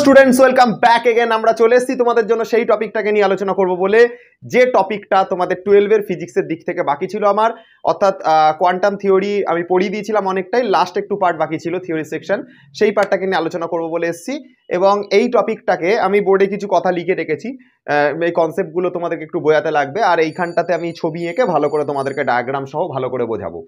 Students, welcome back again. আমরা চলে এসেছি তোমাদের জন্য সেই টপিকটাকে নিয়ে আলোচনা করব বলে, যে টপিকটা তোমাদের 12 এর ফিজিক্সের দিক থেকে বাকি ছিল আমার, অর্থাৎ কোয়ান্টাম থিওরি আমি পড়িয়ে দিয়েছিলাম অনেকটাই, লাস্ট একটু পার্ট বাকি ছিল থিওরি সেকশন, সেই পার্টটাকে নিয়ে আলোচনা করব বলে এসেছি। এবং এই টপিকটাকে আমি বোর্ডে কিছু কথা লিখে রেখেছি, এই কনসেপ্টগুলো তোমাদেরকে একটু বোঝাতে লাগবে, আর এইখানটাতে আমি ছবি এঁকে ভালো করে তোমাদেরকে ডায়াগ্রাম সহ ভালো করে বোঝাবো।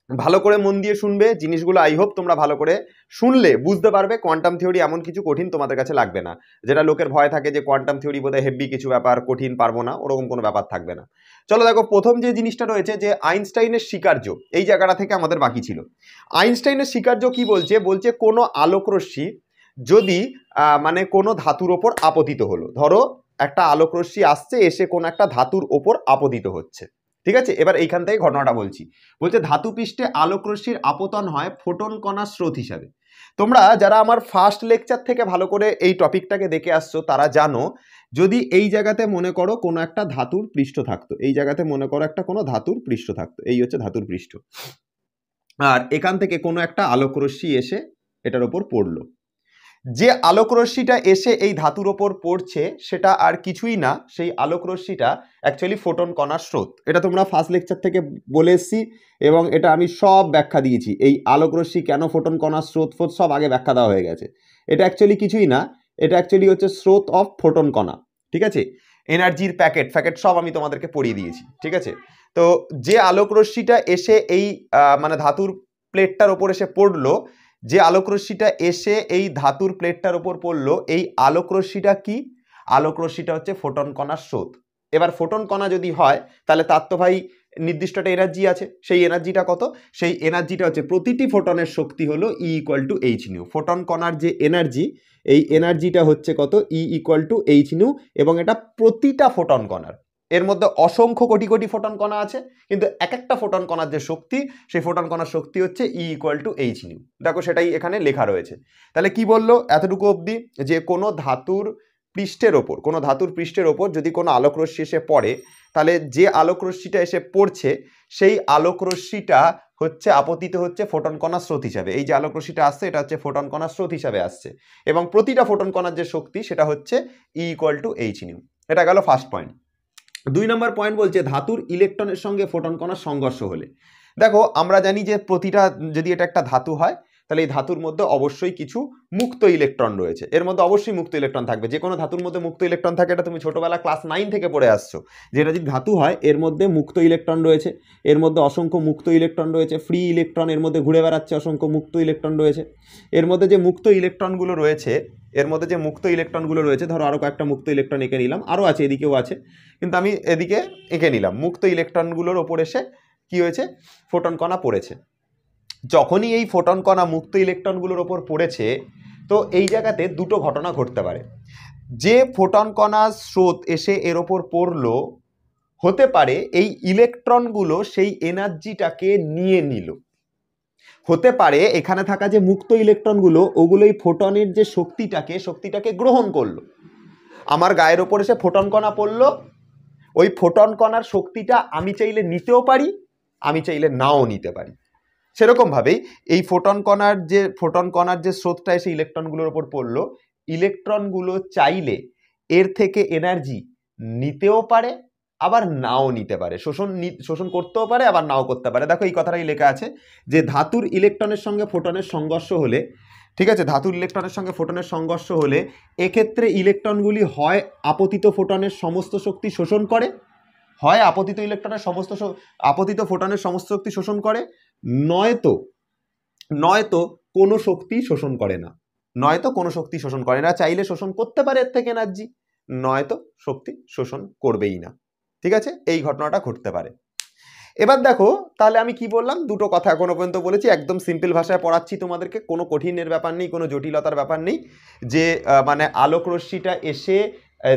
ভালো করে মন দিয়ে শুনবে জিনিসগুলো, আই হোপ তোমরা ভালো করে শুনলে বুঝতে পারবে কোয়ান্টাম থিওরি এমন কিছু কঠিন তোমাদের কাছে লাগবে না। যেটা লোকের ভয় থাকে যে কোয়ান্টাম থিওরি বোধহয় হেভি কিছু ব্যাপার, কঠিন, পারবো না, ওরকম কোনো ব্যাপার থাকবে না। চলো দেখো, প্রথম যে জিনিসটা রয়েছে যে আইনস্টাইনের স্বীকার্য, এই জায়গাটা থেকে আমাদের বাকি ছিল। আইনস্টাইনের স্বীকার্য কি বলছে? বলছে কোনো আলোকরশ্মি যদি মানে কোনো ধাতুর ওপর আপতিত হলো, ধরো একটা আলোকরশ্মি আসছে, এসে কোনো একটা ধাতুর ওপর আপতিত হচ্ছে, ঠিক আছে? এবার এইখান থেকে ঘটনাটা বলছি। বলছে ধাতু পৃষ্ঠে আলোকরশ্মির আপতন হয় ফোটন কণার স্রোত হিসাবে। তোমরা যারা আমার ফার্স্ট লেকচার থেকে ভালো করে এই টপিকটাকে দেখে আসছো তারা জানো, যদি এই জায়গাতে মনে করো কোনো একটা ধাতুর পৃষ্ঠ থাকতো, এই জায়গাতে মনে করো একটা কোনো ধাতুর পৃষ্ঠ থাকতো, এই হচ্ছে ধাতুর পৃষ্ঠ, আর এখান থেকে কোনো একটা আলোকরশ্মি এসে এটার ওপর পড়লো। যে আলোকরশ্মিটা এসে এই ধাতুর ওপর পড়ছে সেটা আর কিছুই না, সেই আলোকরশ্মিটা অ্যাকচুয়ালি ফোটন কণার স্রোত। এটা তোমরা ফার্স্ট লেকচার থেকে বলে এসছি এবং এটা আমি সব ব্যাখ্যা দিয়েছি। এই আলোকরশ্মি কেন ফোটন কণার স্রোত সব আগে ব্যাখ্যা দেওয়া হয়ে গেছে। এটা অ্যাকচুয়ালি কিছুই না, এটা অ্যাকচুয়ালি হচ্ছে স্রোত অফ ফোটন কণা, ঠিক আছে? এনার্জির প্যাকেট সব আমি তোমাদেরকে পড়িয়ে দিয়েছি, ঠিক আছে? তো যে আলোকরশ্মিটা এসে এই মানে ধাতুর প্লেটটার ওপর এসে পড়লো, যে আলোকরশ্মিটা এসে এই ধাতুর প্লেটটার উপর পড়লো, এই আলোকরশ্মিটা কি? আলোকরশ্মিটা হচ্ছে ফোটন কণার স্রোত। এবার ফোটন কণা যদি হয় তাহলে তার তো ভাই নির্দিষ্ট একটা এনার্জি আছে। সেই এনার্জিটা কত? সেই এনার্জিটা হচ্ছে প্রতিটি ফোটনের শক্তি হলো E = h নিউ। ফোটন কণার যে এনার্জি, এই এনার্জিটা হচ্ছে কত? E = h নিউ, এবং এটা প্রতিটা ফোটন কণার। এর মধ্যে অসংখ্য কোটি কোটি ফোটন কণা আছে, কিন্তু এক একটা ফোটন কণার যে শক্তি, সেই ফোটন কণার শক্তি হচ্ছে E = h নিউ। দেখো সেটাই এখানে লেখা রয়েছে। তাহলে কি বললো এতটুকু অবধি? যে কোনো ধাতুর পৃষ্ঠের ওপর যদি কোনো আলোকরশ্মি এসে পড়ে, তাহলে যে আলোকরশ্মিটা এসে পড়ছে সেই আলোকরশ্মিটা হচ্ছে আপতিত হচ্ছে ফোটন কণার স্রোত হিসাবে। এই যে আলোকরশ্মিটা আসছে এটা হচ্ছে ফোটন কণার স্রোত হিসাবে আসছে, এবং প্রতিটা ফোটন কণার যে শক্তি সেটা হচ্ছে E = h নিউ। এটা গেল ফার্স্ট পয়েন্ট। 2 নম্বর পয়েন্ট বলছে ধাতুর ইলেকট্রনের সঙ্গে ফোটন কণার সংঘর্ষ হলে। দেখো আমরা জানি যে প্রতিটা, যদি এটা একটা ধাতু হয় তাহলে এই ধাতুর মধ্যে অবশ্যই কিছু মুক্ত ইলেকট্রন রয়েছে, এর মধ্যে অবশ্যই মুক্ত ইলেকট্রন থাকবে। যে কোনো ধাতুর মধ্যে মুক্ত ইলেকট্রন থাকে, এটা তুমি ছোটবেলা ক্লাস 9 থেকে পড়ে আসছো, যে এটা যদি ধাতু হয় এর মধ্যে মুক্ত ইলেকট্রন রয়েছে, এর মধ্যে অসংখ্য মুক্ত ইলেকট্রন রয়েছে, ফ্রি ইলেকট্রন এর মধ্যে ঘুরে বেড়াচ্ছে, অসংখ্য মুক্ত ইলেকট্রন রয়েছে। এর মধ্যে যে মুক্ত ইলেকট্রনগুলো রয়েছে, ধরো আরও কয়েকটা মুক্ত ইলেকট্রন এঁকে নিলাম, আরও আছে, এদিকেও আছে, কিন্তু আমি এদিকে এঁকে নিলাম। মুক্ত ইলেকট্রনগুলোর ওপর এসে কি হয়েছে? ফোটন কণা পড়েছে। যখনই এই ফোটন কণা মুক্ত ইলেকট্রনগুলোর ওপর পড়েছে, তো এই জায়গাতে দুটো ঘটনা ঘটতে পারে। যে ফোটন কণার স্রোত এসে এর ওপর পড়লো, হতে পারে এই ইলেকট্রনগুলো সেই এনার্জিটাকে নিয়ে নিল, হতে পারে এখানে থাকা যে মুক্ত ইলেকট্রনগুলো ওগুলো এই ফোটনের যে শক্তিটাকে গ্রহণ করলো। আমার গায়ের ওপর এসে ফোটন কণা পড়লো, ওই ফোটন কণার শক্তিটা আমি চাইলে নিতেও পারি, আমি চাইলে নাও নিতে পারি। সেরকমভাবেই এই ফোটন কণার যে স্রোতটা এসে ইলেকট্রনগুলোর ওপর পড়লো, ইলেকট্রনগুলো চাইলে এর থেকে এনার্জি নিতেও পারে, আবার নাও নিতে পারে, শোষণ করতেও পারে, আবার নাও করতে পারে। দেখো এই কথাটাই লেখা আছে যে ধাতুর ইলেকট্রনের সঙ্গে ফোটনের সংঘর্ষ হলে, ঠিক আছে, ধাতুর ইলেকট্রনের সঙ্গে ফোটনের সংঘর্ষ হলে এক্ষেত্রে ইলেকট্রনগুলি হয় আপতিত ফোটনের সমস্ত শক্তি শোষণ করে, হয় আপতিত ফোটনের সমস্ত শক্তি শোষণ করে, নয়তো কোনো শক্তি শোষণ করে না, চাইলে শোষণ করতে পারে এর থেকে এনার্জি, নয়তো শক্তি শোষণ করবেই না, ঠিক আছে? এই ঘটনাটা ঘটতে পারে। এবার দেখো তাহলে আমি কি বললাম, দুটো কথা এখনো পর্যন্ত বলেছি, একদম সিম্পল ভাষায় পড়াচ্ছি তোমাদেরকে, কোনো কঠিনের ব্যাপার নেই, কোনো জটিলতার ব্যাপার নেই। যে মানে আলোকরশ্মিটা এসে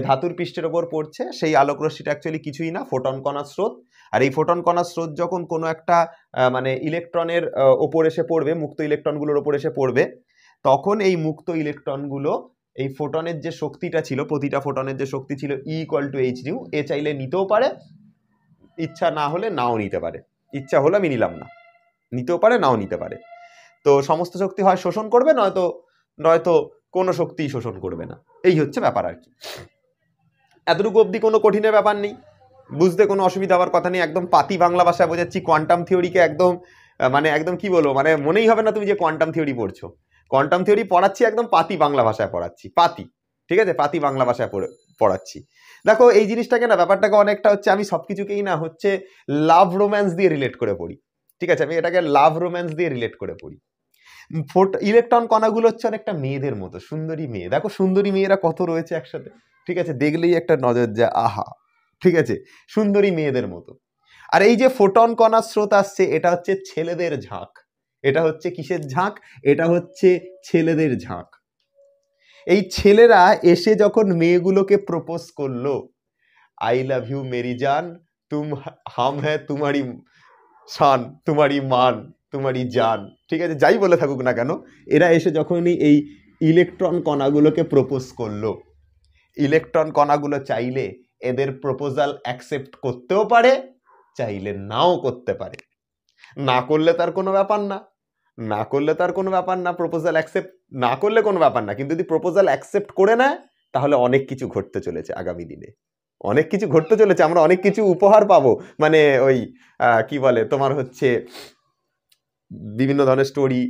ধাতুর পৃষ্ঠের ওপর পড়ছে, সেই আলোকরশ্মিটা অ্যাকচুয়ালি কিছুই না, ফোটন কণার স্রোত। আর এই ফোটন কণার স্রোত যখন কোনো একটা মানে ইলেকট্রনের ওপর এসে পড়বে, মুক্ত ইলেকট্রনগুলোর ওপর এসে পড়বে, তখন এই মুক্ত ইলেকট্রনগুলো এই ফোটনের যে শক্তিটা ছিল, প্রতিটা ফোটনের যে শক্তি ছিল E = h নিউ, এ চাইলে নিতেও পারে, ইচ্ছা না হলে নাও নিতে পারে। ইচ্ছা হলে আমি নিলাম না, নিতেও পারে, নাও নিতে পারে। তো সমস্ত শক্তি হয় শোষণ করবে, নয়তো কোনো শক্তি শোষণ করবে না। এই হচ্ছে ব্যাপার আর কি। এতটুকু অবধি কোনো কঠিনের ব্যাপার নেই, বুঝতে কোনো অসুবিধা হওয়ার কথা নেই। একদম পাতি বাংলা ভাষায় বোঝাচ্ছি, কোয়ান্টাম থিওরিকে একদম মানে একদম কি বলবো, মানে মনেই হবে না তুমি যে কোয়ান্টাম থিওরি পড়ছো। কোয়ান্টাম থিওরি পড়াচ্ছি একদম পাতি বাংলা ভাষায় পড়াচ্ছি, পাতি, ঠিক আছে, পাতি বাংলা ভাষায় পড়াচ্ছি। দেখো এই জিনিসটাকে না, ব্যাপারটাকে অনেকটা হচ্ছে আমি সবকিছুকেই না হচ্ছে লাভ রোম্যান্স দিয়ে রিলেট করে পড়ি, ঠিক আছে, আমি এটাকে লাভ রোম্যান্স দিয়ে রিলেট করে পড়ি। ইলেকট্রন কণাগুলো হচ্ছে অনেকটা মেয়েদের মতো, সুন্দরী মেয়ে, দেখো সুন্দরী মেয়েরা কত রয়েছে একসাথে, ঠিক আছে, দেখলেই একটা নজর যায়, আহা, ঠিক আছে, সুন্দরী মেয়েদের মতো। আর এই যে ফোটন কণার স্রোত আসছে, এটা হচ্ছে ছেলেদের ঝাঁক। এটা হচ্ছে কিসের ঝাঁক? এটা হচ্ছে ছেলেদের ঝাঁক। এই ছেলেরা এসে যখন মেয়েগুলোকে প্রপোজ করলো, আই লাভ ইউ মেরি জান, তুম হাম হ্যাঁ তোমারি শান, তোমারি মান, তোমারি জান, ঠিক আছে, যাই বলে থাকুক না কেন, এরা এসে যখনই এই ইলেকট্রন কণাগুলোকে প্রপোজ করলো, ইলেকট্রন কণাগুলো চাইলে এদের প্রপোজাল অ্যাকসেপ্ট করতেও পারে, চাইলে নাও করতে পারে। না করলে তার কোনো ব্যাপার না, না করলে তার কোনো ব্যাপার না, প্রপোজাল অ্যাকসেপ্ট না করলে কোনো ব্যাপার না, কিন্তু যদি প্রপোজাল অ্যাকসেপ্ট করে নেয় তাহলে অনেক কিছু ঘটতে চলেছে আগামী দিনে, অনেক কিছু ঘটতে চলেছে, আমরা অনেক কিছু উপহার পাবো, মানে ওই কি বলে তোমার হচ্ছে বিভিন্ন ধরনের স্টোরি,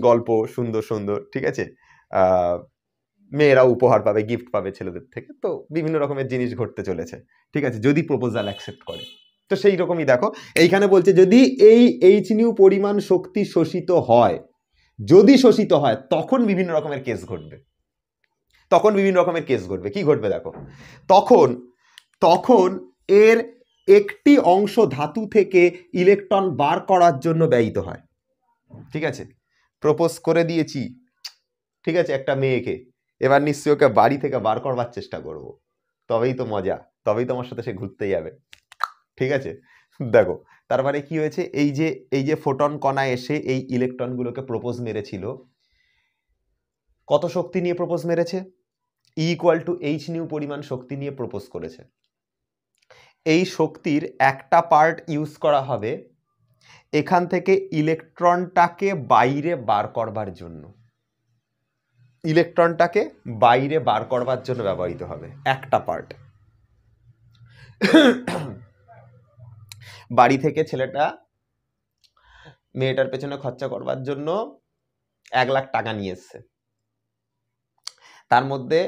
গল্প, সুন্দর সুন্দর, ঠিক আছে, মেয়েরা উপহার পাবে, গিফট পাবে ছেলেদের থেকে, তো বিভিন্ন রকমের জিনিস ঘটতে চলেছে, ঠিক আছে, যদি প্রপোজাল অ্যাকসেপ্ট করে। তো সেই রকমই দেখো এইখানে বলছে যদি এই এইচ নিউ পরিমাণ শক্তি শোষিত হয়, যদি শোষিত হয় তখন বিভিন্ন রকমের কেস ঘটবে, তখন বিভিন্ন রকমের কেস ঘটবে। কি ঘটবে দেখো, তখন তখন এর একটি অংশ ধাতু থেকে ইলেকট্রন বার করার জন্য ব্যয়িত হয়, ঠিক আছে, প্রপোজ করে দিয়েছি, ঠিক আছে, একটা মেয়েকে, এবার নিশ্চয়ই ওকে বাড়ি থেকে বার করবার চেষ্টা করব, তবেই তো মজা, তবেই তো আমার সাথে সে ঘুরতে যাবে, ঠিক আছে। দেখো তার মানে কি হয়েছে, এই যে ফোটন কণা এসে এই ইলেকট্রনগুলোকে প্রপোজ মেরেছিল, কত শক্তি নিয়ে প্রপোজ মেরেছে? E equal to H new পরিমাণ শক্তি নিয়ে প্রপোজ করেছে। এই শক্তির একটা পার্ট ইউজ করা হবে এখান থেকে ইলেকট্রনটাকে বাইরে বার করবার জন্য, ইলেকট্রনটাকে বাইরে বার করবার জন্য ব্যবহৃত হবে একটা পার্ট। বাড়ি থেকে ছেলেটা মেয়েটার পেছনে খরচা করবার জন্য 1 লাখ টাকা নিয়ে এসছে, তার মধ্যে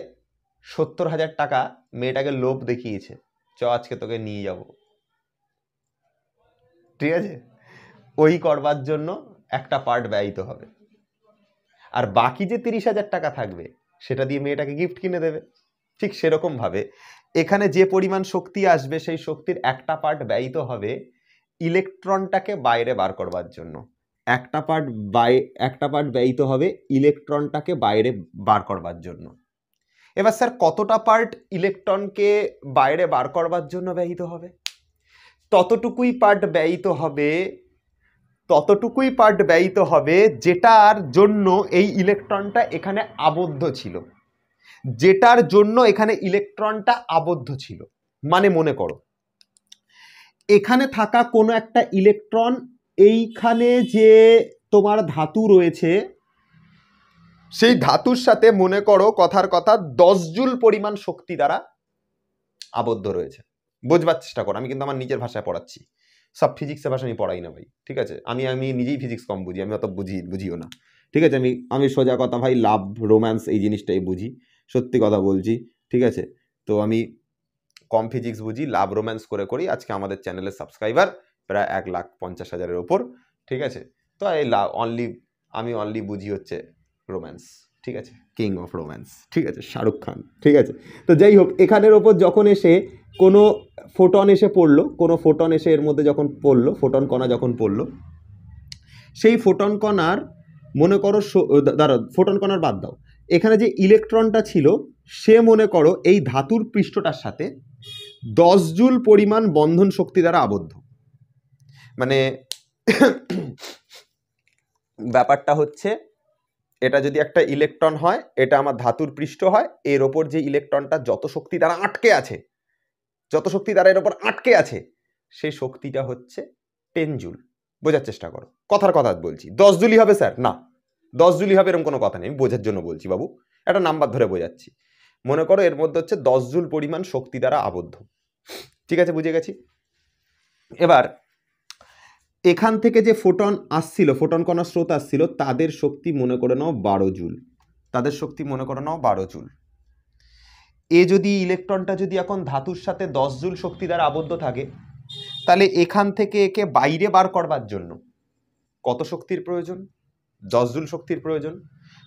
70,000 টাকা মেয়েটাকে লোভ দেখিয়েছে, চ আজকে তোকে নিয়ে যাব, ঠিক আছে, ওই করবার জন্য একটা পার্ট ব্যয়িত হবে, আর বাকি যে 30,000 টাকা থাকবে সেটা দিয়ে মেয়েটাকে গিফট কিনে দেবে। ঠিক সেরকম ভাবে এখানে যে পরিমাণ শক্তি আসবে সেই শক্তির একটা পার্ট ব্যয়িত হবে ইলেকট্রনটাকে বাইরে বার করবার জন্য, একটা পার্ট ব্যয়িত হবে ইলেকট্রনটাকে বাইরে বার করবার জন্য। এবার স্যার কতটা পার্ট ইলেকট্রনকে বাইরে বার করবার জন্য ব্যয়িত হবে? ততটুকুই পার্ট ব্যয়িত হবে যেটার জন্য এই ইলেকট্রনটা এখানে আবদ্ধ ছিল, যেটার জন্য এখানে ইলেকট্রনটা আবদ্ধ ছিল। মানে মনে করো এখানে থাকা কোনো একটা ইলেকট্রন এইখানে যে তোমার ধাতু রয়েছে সেই ধাতুর সাথে মনে করো কথার কথা 10 জুল পরিমাণ শক্তি দ্বারা আবদ্ধ রয়েছে। বুঝবার চেষ্টা করো, আমি কিন্তু আমার নিজের ভাষায় পড়াচ্ছি, সব ফিজিক্সের ভাষা আমি পড়াই না ভাই, ঠিক আছে, আমি নিজেই ফিজিক্স কম বুঝি, আমি অত বুঝিও না, ঠিক আছে, আমি সোজা কথা ভাই লাভ রোম্যান্স এই জিনিসটাই বুঝি, সত্যি কথা বলছি, ঠিক আছে। তো আমি কম ফিজিক্স বুঝি, লাভ রোম্যান্স করে করি, আজকে আমাদের চ্যানেলের সাবস্ক্রাইবার প্রায় 1,50,000-এর ওপর, ঠিক আছে। তো এই আমি অনলি বুঝি হচ্ছে রোম্যান্স, ঠিক আছে, কিং অফ রোম্যান্স, ঠিক আছে, শাহরুখ খান, ঠিক আছে। তো যাই হোক এখানের ওপর যখন এসে কোনো ফোটন এসে পড়লো, কোনো ফোটন এসে এর মধ্যে যখন পড়লো, ফোটন কণা যখন পড়লো, সেই ফোটন কণার মনে করো ফোটন কণার বাদ দাও, এখানে যে ইলেকট্রনটা ছিল সে মনে করো এই ধাতুর পৃষ্ঠটার সাথে 10 জুল পরিমাণ বন্ধন শক্তি দ্বারা আবদ্ধ। মানে ব্যাপারটা হচ্ছে এটা যদি একটা ইলেকট্রন হয়, এটা আমার ধাতুর পৃষ্ঠ হয়, এর ওপর যে ইলেকট্রনটা যত শক্তি দ্বারা আটকে আছে, যত শক্তি দ্বারা এর ওপর আটকে আছে, সেই শক্তিটা হচ্ছে 10 জুল। বোঝার চেষ্টা করো, কথার কথা বলছি, 10 জুলই হবে স্যার? না, 10 জুলই হবে এরকম কোনো কথা নেই, আমি বোঝার জন্য বলছি বাবু, একটা নাম্বার ধরে বোঝাচ্ছি। মনে করো এর মধ্যে হচ্ছে 10 জুল পরিমাণ শক্তি দ্বারা আবদ্ধ। ঠিক আছে, বুঝে গেছি। এবার এখান থেকে যে ফোটন আসছিল, ফোটন কণা স্রোত আসছিল, তাদের শক্তি মনে করে নাও 12 জুল। তাদের শক্তি মনে করে নাও 12 জুল। এ যদি ইলেকট্রনটা যদি এখন ধাতুর সাথে 10 জুল শক্তি দ্বারা আবদ্ধ থাকে, তাহলে এখান থেকে একে বাইরে বার করবার জন্য কত শক্তির প্রয়োজন? 10 জুল শক্তির প্রয়োজন।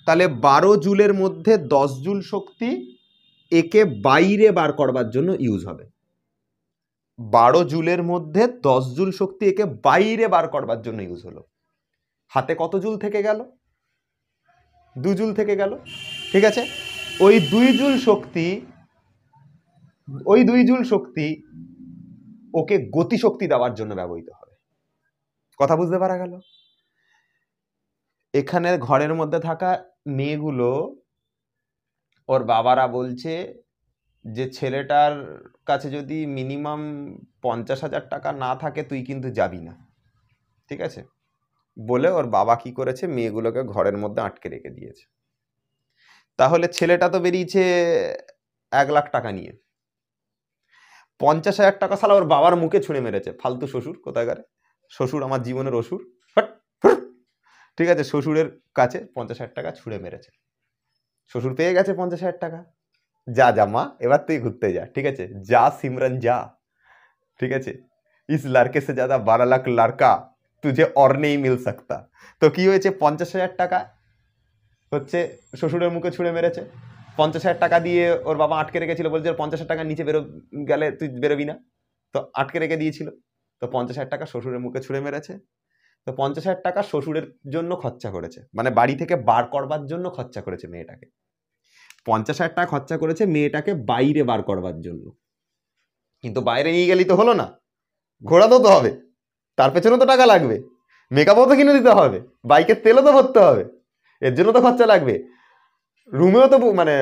তাহলে 12 জুলের মধ্যে 10 জুল শক্তি একে বাইরে বার করবার জন্য ইউজ হবে। 12 জুলের মধ্যে 10 জুল শক্তি একে বাইরে বার করবার জন্য ইউজ হলো। হাতে কত জুল থেকে গেল? 2 জুল থেকে গেল। ঠিক আছে, ওই 2 জুল শক্তি ওকে গতিশক্তি দেওয়ার জন্য ব্যবহৃত হবে। কথা বুঝতে পারা গেল? এখানে ঘরের মধ্যে থাকা মেয়েগুলো, ওর বাবারা বলছে যে ছেলেটার কাছে যদি মিনিমাম 50,000 টাকা না থাকে তুই কিন্তু যাবি না। ঠিক আছে, বলে ওর বাবা কি করেছে, মেয়েগুলোকে ঘরের মধ্যে আটকে রেখে দিয়েছে। তাহলে ছেলেটা তো বেরিয়েছে 1 লাখ টাকা নিয়ে, 50,000 টাকা শালা ওর বাবার মুখে ছুঁড়ে মেরেছে। ফালতু শ্বশুর কোথাকার, শ্বশুর আমার জীবনের অসুর। ঠিক আছে, শ্বশুরের কাছে 50,000 টাকা ছুঁড়ে মেরেছে। শ্বশুর পেয়ে গেছে 50,000 টাকা। যা যা মা, এবার তুই ঘুরতে যা। ঠিক আছে, যা সিমরন যা। ঠিক আছে, ইস লড়কে সে জ্যাদা 12 লাখ লড়কা তুঝে और नहीं मिल सकता। তো কি হয়েছে, 50,000 টাকা হচ্ছে শ্বশুরের মুখে ছুঁড়ে মেরেছে। 50,000 টাকা দিয়ে ওর বাবা আটকে রেখেছিল, বলছে 50,000 টাকা নিচে গেলে তুই বেরোবি না, তো আটকে রেখে দিয়েছিল। তো 50,000 টাকা শ্বশুরের মুখে ছুঁড়ে মেরেছে। তো 50,000 টাকা শ্বশুরের জন্য খরচা করেছে, মানে বাড়ি থেকে বার করবার জন্য খরচা করেছে মেয়েটাকে। 50,000 টাকা খরচা করেছে মেয়েটাকে বাইরে বার করবার জন্য। কিন্তু বাইরে নিয়ে গেলেই তো হলো না, ঘোরাতেও তো হবে, তার পেছনে তো টাকা লাগবে, মেকআপও তো কিনে দিতে হবে, বাইকের তেলও তো ভরতে হবে, এর জন্য তো খরচা লাগবে, রুমেও তো মানে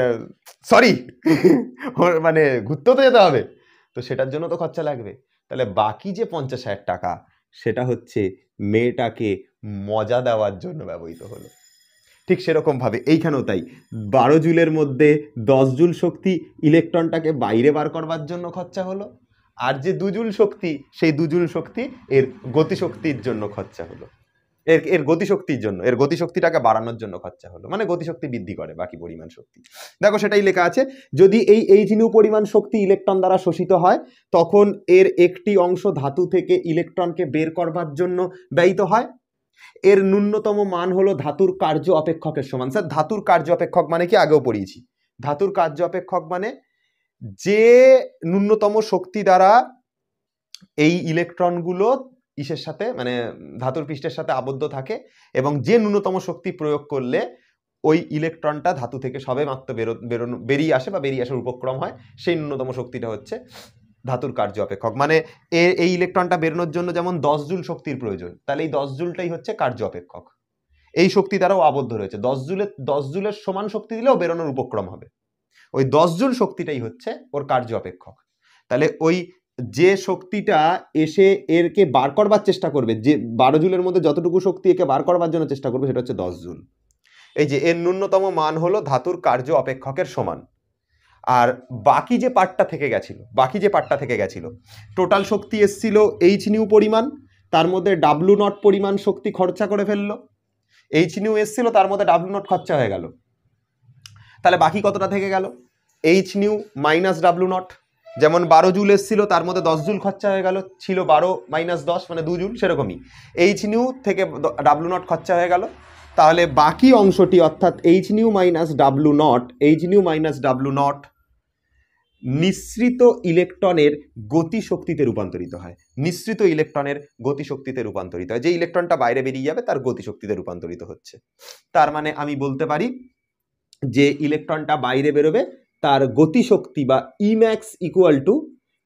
সরি মানে ঘুরতেও তো যেতে হবে, তো সেটার জন্য তো খরচা লাগবে। তাহলে বাকি যে 50,000 টাকা সেটা হচ্ছে মেয়েটাকে মজা দেওয়ার জন্য ব্যবহৃত হলো। ঠিক সেরকম ভাবে এইখানেও তাই, 12 জুলের মধ্যে 10 জুল শক্তি ইলেকট্রনটাকে বাইরে বার করবার জন্য খরচা হলো, আর যে 2 জুল শক্তি, সেই 2 জুল শক্তি এর গতিশক্তির জন্য খরচা হলো, এর গতিশক্তির জন্য, এর গতিশক্তিটাকে বাড়ানোর জন্য খরচা হলো, মানে গতিশক্তি বৃদ্ধি করে বাকি পরিমাণ শক্তি। দেখো সেটাই লেখা আছে, যদি এই h nu পরিমাণ শক্তি ইলেকট্রন দ্বারা শোষিত হয়, তখন এর একটি অংশ ধাতু থেকে ইলেকট্রনকে বের করবার জন্য ব্যয়িত হয়। এর ন্যূনতম মান হলো ধাতুর কার্য অপেক্ষকের সমান। স্যার ধাতুর কার্য অপেক্ষক মানে কি, আগেও পড়িয়েছি। ধাতুর কার্য অপেক্ষক মানে যে ন্যূনতম শক্তি দ্বারা এই ইলেকট্রনগুলো ইসের সাথে, মানে ধাতুর পৃষ্ঠের সাথে আবদ্ধ থাকে, এবং যে ন্যূনতম শক্তি প্রয়োগ করলে ওই ইলেকট্রনটা ধাতু থেকে সবে মাত্র বেরিয়ে আসে বা বেরিয়ে আসার উপক্রম হয়, সেই ন্যূনতম শক্তিটা হচ্ছে ধাতুর কার্য অপেক্ষক। মানে এই ইলেকট্রনটা বেরোনোর জন্য যেমন 10 জুল শক্তির প্রয়োজন, তাহলে এই 10 জুলটাই হচ্ছে কার্য অপেক্ষক। এই শক্তি দ্বারাও আবদ্ধ রয়েছে, 10 জুলের সমান শক্তি দিলেও বেরোনোর উপক্রম হবে, ওই 10 জুল শক্তিটাই হচ্ছে ওর কার্য অপেক্ষক। তাহলে ওই যে শক্তিটা এসে এরকে বার করবার চেষ্টা করবে, যে 12 জুলের মধ্যে যতটুকু শক্তি একে বার করবার জন্য চেষ্টা করবে, সেটা হচ্ছে 10 জুল। এই যে এর ন্যূনতম মান হলো ধাতুর কার্য অপেক্ষকের সমান। আর বাকি যে পার্টটা থেকে গেছিল, টোটাল শক্তি এসছিল h nu পরিমাণ, তার মধ্যে W নট পরিমাণ শক্তি খরচা করে ফেললো, h nu এসছিল, তার মধ্যে W নট খরচা হয়ে গেল, তাহলে বাকি কতটা থেকে গেল, h nu minus W not. যেমন 12 জুল এসছিল, তার মধ্যে 10 জুল খরচা হয়ে গেল, ছিল 12 মাইনাস 10 মানে 2 জুল, সেরকমই h nu থেকে W নট খরচা হয়ে গেল। তাহলে বাকি অংশটি অর্থাৎ h nu minus W not নিঃসৃত ইলেকট্রনের গতিশক্তিতে রূপান্তরিত হয়। নিঃসৃত ইলেকট্রনের গতিশক্তিতে রূপান্তরিত হয়, যে ইলেকট্রনটা বাইরে বেরিয়ে যাবে তার গতিশক্তিতে রূপান্তরিত হচ্ছে। তার মানে আমি বলতে পারি যে ইলেকট্রনটা বাইরে বেরোবে তার গতিশক্তি বা ইম্যাক্স ইকুয়াল টু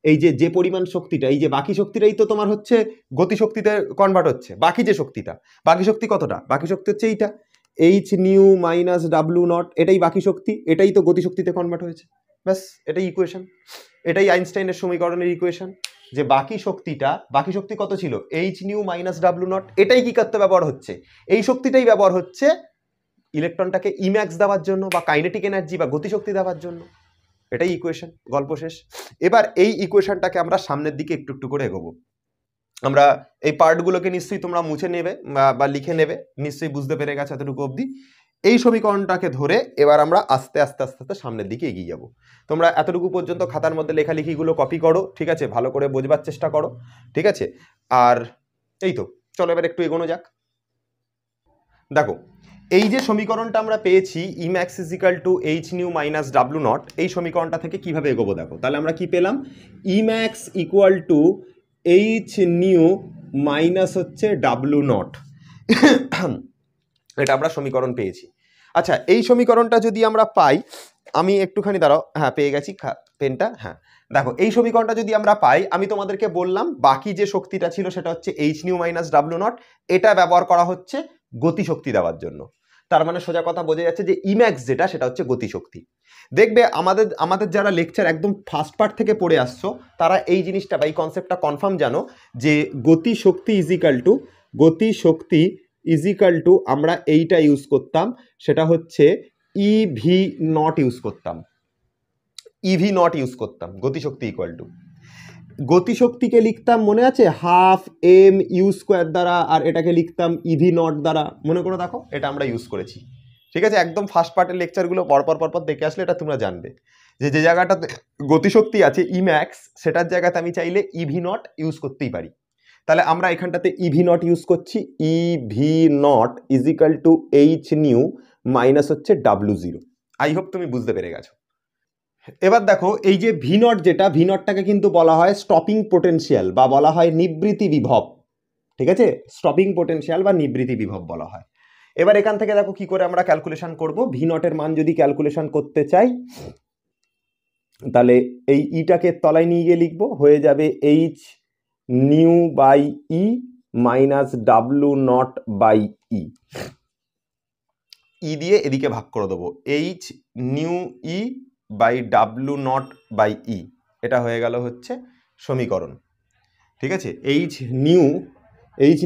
এই যে পরিমাণ শক্তিটা, এই যে বাকি শক্তিটাই তো তোমার হচ্ছে গতিশক্তিতে কনভার্ট হচ্ছে। বাকি যে শক্তিটা, বাকি শক্তি কতটা, বাকি শক্তি হচ্ছে এইটা h nu minus W not, এটাই বাকি শক্তি, এটাই তো গতিশক্তিতে কনভার্ট হয়েছে। ব্যাস, এটাই ইকুয়েশন, এটাই আইনস্টাইনের সমীকরণের ইকুয়েশন, যে বাকি শক্তি কত ছিল, h nu minus W not, এটাই কি করতে ব্যবহার হচ্ছে, এই শক্তিটাই ব্যবহার হচ্ছে ইলেকট্রনটাকে ইম্যাক্স দেওয়ার জন্য বা কাইনেটিক এনার্জি বা গতিশক্তি দেওয়ার জন্য। এটাই ইকুয়েশন, গল্প শেষ। এবার এই ইকুয়েশনটাকে আমরা সামনের দিকে একটু একটু করে এগোবো। আমরা এই পার্টগুলোকে নিশ্চয়ই তোমরা মুছে নেবে বা লিখে নেবে, নিশ্চয়ই বুঝতে পেরে গেছে এতটুকু অবধি। এই সমীকরণটাকে ধরে এবার আমরা আস্তে আস্তে আস্তে আস্তে সামনের দিকে এগিয়ে যাব। তোমরা এতটুকু পর্যন্ত খাতার মধ্যে লেখালেখিগুলো কপি করো, ঠিক আছে, ভালো করে বোঝবার চেষ্টা করো, ঠিক আছে। আর এই তো, চলো এবার একটু এগোনো যাক। দেখো, এই যে সমীকরণটা আমরা পেয়েছি E max equal to H nu minus W naught, এই সমীকরণটা থেকে কিভাবে এগোবো দেখো। তাহলে আমরা কি পেলাম, E max equal to H nu minus হচ্ছে ডাব্লু নট, এটা আমরা সমীকরণ পেয়েছি। আচ্ছা, এই সমীকরণটা যদি আমরা পাই, আমি একটুখানি দাঁড়াও, হ্যাঁ পেয়ে গেছি পেনটা, হ্যাঁ দেখো এই সমীকরণটা যদি আমরা পাই, আমি তোমাদেরকে বললাম বাকি যে শক্তিটা ছিল সেটা হচ্ছে H nu minus W not, এটা ব্যবহার করা হচ্ছে গতিশক্তি দেওয়ার জন্য। তার মানে সোজা কথা বোঝা যাচ্ছে যে ইম্যাক্স যেটা সেটা হচ্ছে গতিশক্তি। দেখবে আমাদের যারা লেকচার একদম ফার্স্ট পার্ট থেকে পড়ে আসছো, তারা এই জিনিসটা বা এই কনসেপ্টটা কনফার্ম জানো যে গতিশক্তি ইজিক্যাল টু আমরা এইটা ইউজ করতাম, সেটা হচ্ছে ইভি নট ইউজ করতাম, গতিশক্তি ইকুয়াল টু, গতিশক্তিকে লিখতাম মনে আছে হাফ এম ইউ স্কোয়ার দ্বারা, আর এটাকে লিখতাম ইভি নট দ্বারা, মনে করে দেখো এটা আমরা ইউজ করেছি, ঠিক আছে। একদম ফার্স্ট পার্টের লেকচারগুলো পরপর দেখে আসলে এটা তোমরা জানবে যে জায়গাটাতে গতিশক্তি আছে ইম্যাক্স, সেটার জায়গাতে আমি চাইলে ইভি নট ইউজ করতেই পারি। তাহলে আমরা এখানটাতে ইভি নট ইউজ করছি, EV naught equal to H nu minus হচ্ছে ডাব্লু জিরো। আই হোপ তুমি বুঝতে পেরে গেছো। এবার দেখো এই যে ভি নট, যেটা ভি নটটাকে কিন্তু বলা হয় স্টপিং পোটেনশিয়াল বা বলা হয় নিবৃত্তি বিভব, ঠিক আছে, স্টপিং পোটেনশিয়াল বা নিবৃত্তি বিভব বলা হয়। এবার এখান থেকে দেখো কি করে আমরা ক্যালকুলেশন করব। ভি নটের মান যদি ক্যালকুলেশন করতে চাই, তাহলে এই ইটাকে তলায় নিয়ে গিয়ে লিখবো, হয়ে যাবে H nu by E minus W naught by E, E দিয়ে এদিকে ভাগ করে দেবো, H nu E by W naught by E, এটা হয়ে গেল হচ্ছে সমীকরণ, ঠিক আছে। H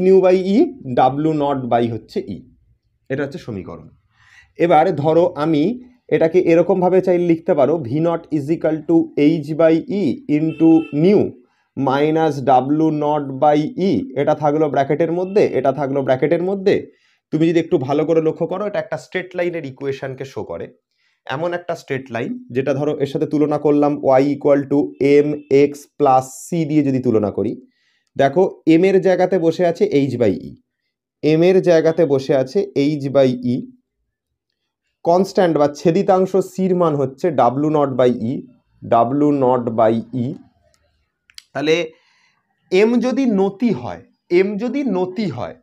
nu by E W naught by হচ্ছে ই, এটা হচ্ছে সমীকরণ। এবার ধরো আমি এটাকে এরকমভাবে চাইলে লিখতে পারো, V naught equal to H by E into nu minus W naught by E, এটা থাকলো ব্র্যাকেটের মধ্যে, এটা থাকলো ব্র্যাকেটের মধ্যে। তুমি যদি একটু ভালো করে লক্ষ্য করো, এটা একটা স্ট্রেট লাইনের ইকুয়েশনকে শো করে, এমন একটা স্ট্রেট লাইন যেটা ধরো এর সাথে তুলনা করলাম Y equal to M X plus C দিয়ে যদি তুলনা করি, দেখো এম এর জায়গাতে বসে আছে এইচ বাই ই, এম এর জায়গাতে বসে আছে এইচ বাই ই, কনস্ট্যান্ট বা ছেদিতাংশ সির মান হচ্ছে ডাব্লু নট বাই ই, তাহলে এম যদি নতি হয়,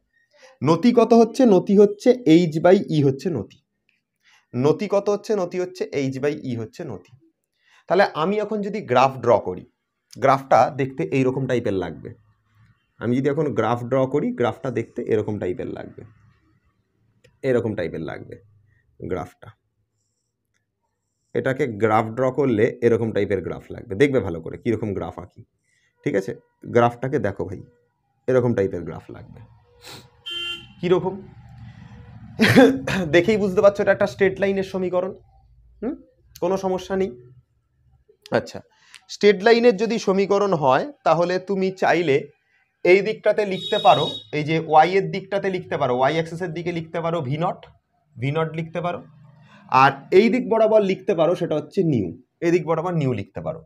নতি কত হচ্ছে, নতি হচ্ছে এইচ বাই ই হচ্ছে নতি, নতি কত হচ্ছে, নতি হচ্ছে এইচ বাই ই হচ্ছে নতি। তাহলে আমি এখন যদি গ্রাফ ড্র করি, গ্রাফটা দেখতে এইরকম টাইপের লাগবে। আমি যদি এখন গ্রাফ ড্র করি, গ্রাফটা দেখতে এরকম টাইপের লাগবে, গ্রাফটা, এটাকে গ্রাফ ড্র করলে এরকম টাইপের গ্রাফ লাগবে। দেখবে ভালো করে কীরকম গ্রাফ আঁকি, ঠিক আছে। গ্রাফটাকে দেখো ভাই, এরকম টাইপের গ্রাফ লাগবে। কীরকম দেখেই বুঝতে পারছো এটা একটা স্ট্রেট লাইনের সমীকরণ, কোনো সমস্যা নেই। আচ্ছা, স্ট্রেট লাইনের যদি সমীকরণ হয়, তাহলে তুমি চাইলে এই দিকটাতে লিখতে পারো, এই যে ওয়াই এর দিকটাতে লিখতে পারো, ওয়াই অ্যাক্সিসের দিকে লিখতে পারো ভি নট লিখতে পারো, আর এই দিক বরাবর লিখতে পারো সেটা হচ্ছে নিউ, এই দিক বরাবর নিউ লিখতে পারো,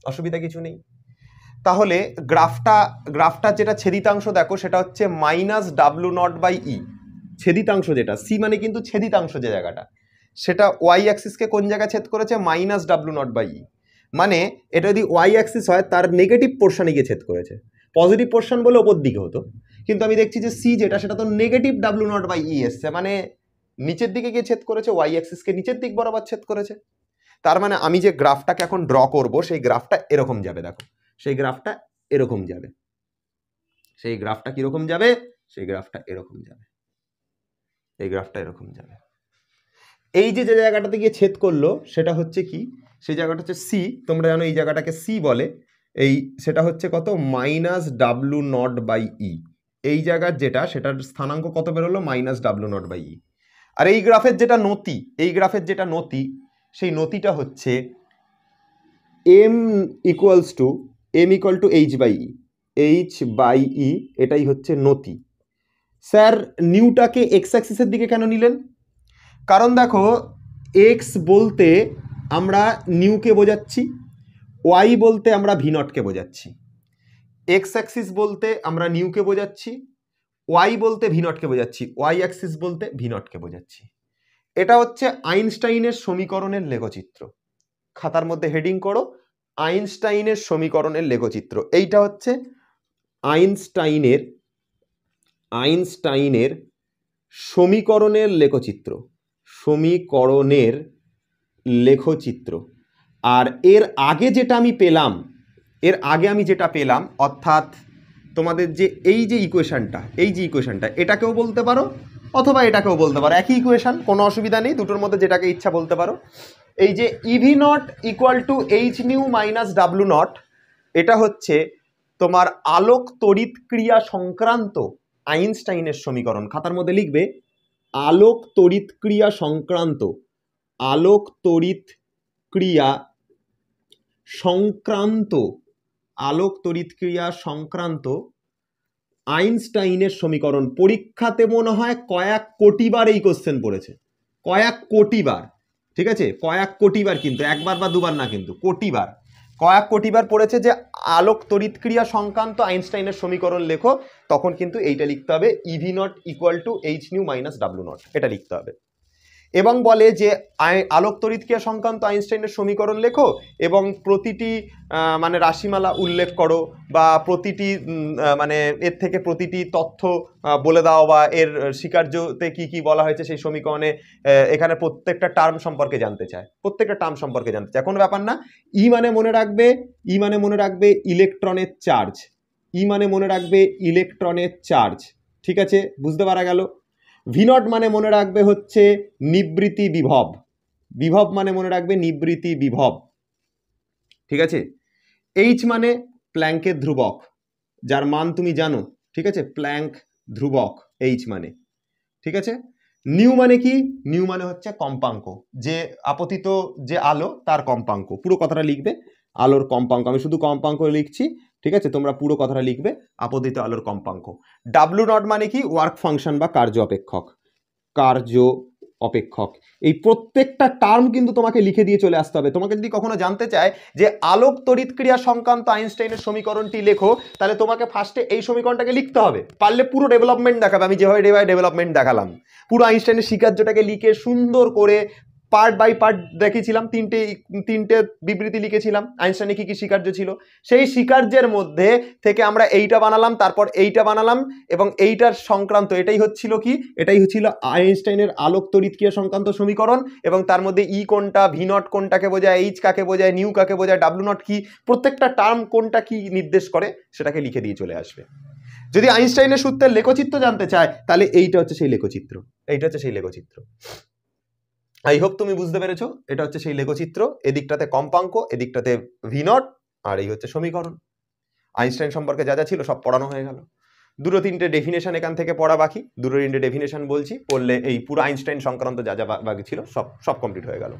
অসুবিধা কিছু নেই। তাহলে গ্রাফটা যেটা ছেদিতাংশ দেখো, সেটা হচ্ছে মাইনাস ডাব্লু নট বাই ই, ছেদিতাংশ যেটা, সি মানে কিন্তু ছেদিতাংশ যে জায়গাটা, সেটা ওয়াই অ্যাক্সিসকে কোন জায়গায় ছেদ করেছে, মাইনাস ডাব্লু নট বাই ই, মানে এটা যদি ওয়াই অ্যাক্সিস হয় তার নেগেটিভ পোর্শনে গিয়ে ছেদ করেছে, পজিটিভ পোর্শন বলে ওপর দিকে হতো, কিন্তু আমি দেখছি যে সি যেটা সেটা তো নেগেটিভ ডাব্লু নট বাই ই এসছে, মানে নিচের দিকে গিয়ে ছেদ করেছে, ওয়াই অ্যাক্সিসকে নিচের দিক বরাবর ছেদ করেছে। তার মানে আমি যে গ্রাফটাকে এখন ড্র করব, সেই গ্রাফটা এরকম যাবে, দেখো সেই গ্রাফটা এরকম যাবে, সেই গ্রাফটা কিরকম যাবে, সেই গ্রাফটা এরকম যাবে, এই গ্রাফটা এরকম যাবে। এই যে জায়গাটাতে গিয়ে ছেদ করলো সেটা হচ্ছে কি, সেই জায়গাটা হচ্ছে সি, তোমরা জানো এই জায়গাটাকে সি বলে, এই সেটা হচ্ছে কত, মাইনাস ডাব্লু নট বাই ই, এই জায়গার যেটা সেটার স্থানাঙ্ক কত বেরোলো, মাইনাস ডাব্লু নট বাই ই। আর এই গ্রাফের যেটা নতি, এই গ্রাফের যেটা নতি, সেই নতিটা হচ্ছে m equals to H by E, H by E, এটাই হচ্ছে নতি। স্যার নিউটাকে এক্স অ্যাক্সিসের দিকে কেন নিলেন? কারণ দেখো এক্স বলতে আমরা নিউকে বোঝাচ্ছি, ওয়াই বলতে আমরা ভি নটকে বোঝাচ্ছি। এক্স অ্যাক্সিস বলতে আমরা নিউকে বোঝাচ্ছি, ওয়াই বলতে ভি নটকে বোঝাচ্ছি, ওয়াই অ্যাক্সিস বলতে ভি নটকে বোঝাচ্ছি। এটা হচ্ছে আইনস্টাইনের সমীকরণের লেখচিত্র। খাতার মধ্যে হেডিং করো আইনস্টাইনের সমীকরণের লেখচিত্র। এইটা হচ্ছে আইনস্টাইনের সমীকরণের লেখচিত্র, সমীকরণের লেখচিত্র। আর এর আগে যেটা আমি পেলাম, অর্থাৎ তোমাদের যে এই যে ইকুয়েশনটা, এটাকেও বলতে পারো অথবা এটাকেও বলতে পারো, একই ইকুয়েশন, কোনো অসুবিধা নেই, দুটোর মধ্যে যেটাকে ইচ্ছা বলতে পারো। এই যে EV not equal to H nu minus W not, এটা হচ্ছে তোমার আলোক তড়িৎ ক্রিয়া সংক্রান্ত আইনস্টাইনের সমীকরণ। খাতার মধ্যে লিখবে আলোক তড়িৎ ক্রিয়া সংক্রান্ত, আলোক তড়িৎ ক্রিয়া সংক্রান্ত, আলোক তড়িৎ ক্রিয়া সংক্রান্ত আইনস্টাইনের সমীকরণ। পরীক্ষাতে মনে হয় কয়েক কোটি বার এই কোশ্চেন পড়েছে, কয়েক কোটি বার, ঠিক আছে, কয়েক কোটি বার, কিন্তু একবার বা দুবার না, কিন্তু কোটিবার, কয়েক কোটিবার পড়েছে যে আলোক তড়িৎ ক্রিয়া সংক্রান্ত আইনস্টাইনের সমীকরণ লেখো, তখন কিন্তু এইটা লিখতে হবে EV not equal to H nu minus W not, এটা লিখতে হবে। এবং বলে যে আলোক তড়িৎ ক্রিয়া সংক্রান্ত আইনস্টাইনের সমীকরণ লেখো এবং প্রতিটি মানে রাশিমালা উল্লেখ করো, বা প্রতিটি মানে এর থেকে প্রতিটি তথ্য বলে দাও, বা এর স্বীকার্যতে কি কি বলা হয়েছে সেই সমীকরণে, এখানে প্রত্যেকটা টার্ম সম্পর্কে জানতে চায়, প্রত্যেকটা টার্ম সম্পর্কে জানতে চায়, কোনো ব্যাপার না। ই মানে মনে রাখবে ইলেকট্রনের চার্জ, ই মানে মনে রাখবে ইলেকট্রনের চার্জ, ঠিক আছে, বুঝতে পারা গেল। ভি নট মানে মনে রাখবে হচ্ছে নিবৃত্তি বিভব, বিভব মানে মনে রাখবে নিবৃত্তি বিভব, ঠিক আছে। এইচ মানে প্ল্যাঙ্কের ধ্রুবক, যার মান তুমি জানো, ঠিক আছে, প্ল্যাঙ্ক ধ্রুবক এইচ মানে, ঠিক আছে। নিউ মানে কি? নিউ মানে হচ্ছে কম্পাঙ্ক, যে আপতিত যে আলো তার কম্পাঙ্ক, পুরো কথাটা লিখবে আলোর কম্পাঙ্ক, আমি শুধু কম্পাঙ্ক লিখছি, ঠিক আছে, তোমরা পুরো কথাটা লিখবে আপতিত আলোর কম্পাঙ্ক। ডাব্লু নট মানে কি? ওয়ার্ক ফাংশন বা কার্য অপেক্ষক, কার্য অপেক্ষক। এই প্রত্যেকটা টার্ম কিন্তু তোমাকে লিখে দিয়ে চলে আসতে হবে। তোমাকে যদি কখনো জানতে চায় যে আলোক তড়িৎ ক্রিয়া সংক্রান্ত আইনস্টাইনের সমীকরণটি লেখো, তাহলে তোমাকে ফার্স্টে এই সমীকরণটাকে লিখতে হবে, পারলে পুরো ডেভেলপমেন্ট দেখাবে, আমি যেভাবে ডেভেলপমেন্ট দেখালাম, পুরো আইনস্টাইনের স্বীকার্যটাকে লিখে সুন্দর করে পার্ট বাই পার্ট দেখিয়েছিলাম, তিনটে বিবৃতি লিখেছিলাম আইনস্টাইনে কি কি স্বীকার্য ছিল, সেই স্বীকার্যের মধ্যে থেকে আমরা এইটা বানালাম, তারপর এইটা বানালাম, এবং এইটার সংক্রান্ত এটাই হচ্ছিল কি, এটাই হচ্ছিল আইনস্টাইনের আলোক তড়িৎ ক্রিয়া সংক্রান্ত সমীকরণ। এবং তার মধ্যে ই কোনটা, ভি নট কোনটাকে বোঝায়, এইচ কাকে বোঝায়, নিউ কাকে বোঝায়, ডাব্লু নট কি, প্রত্যেকটা টার্ম কোনটা কি নির্দেশ করে সেটাকে লিখে দিয়ে চলে আসবে। যদি আইনস্টাইনের সূত্রের লেখচিত্র জানতে চায়, তাহলে এইটা হচ্ছে সেই লেখচিত্র, এইটা হচ্ছে সেই লেখচিত্র। আই হোপ তুমি বুঝতে পেরেছো, এটা হচ্ছে সেই লেখচিত্র, এদিকটাতে কম্পাঙ্ক, এদিকটাতে ভি নট, আর এই হচ্ছে সমীকরণ। আইনস্টাইন সম্পর্কে যা যা ছিল সব পড়ানো হয়ে গেল। দুটো তিনটে ডেফিনেশন এখান থেকে পড়া বাকি, দুটো তিনটে ডেফিনেশন বলছি, পড়লে এই পুরো আইনস্টাইন সংক্রান্ত যা যা বাকি ছিল সব কমপ্লিট হয়ে গেল।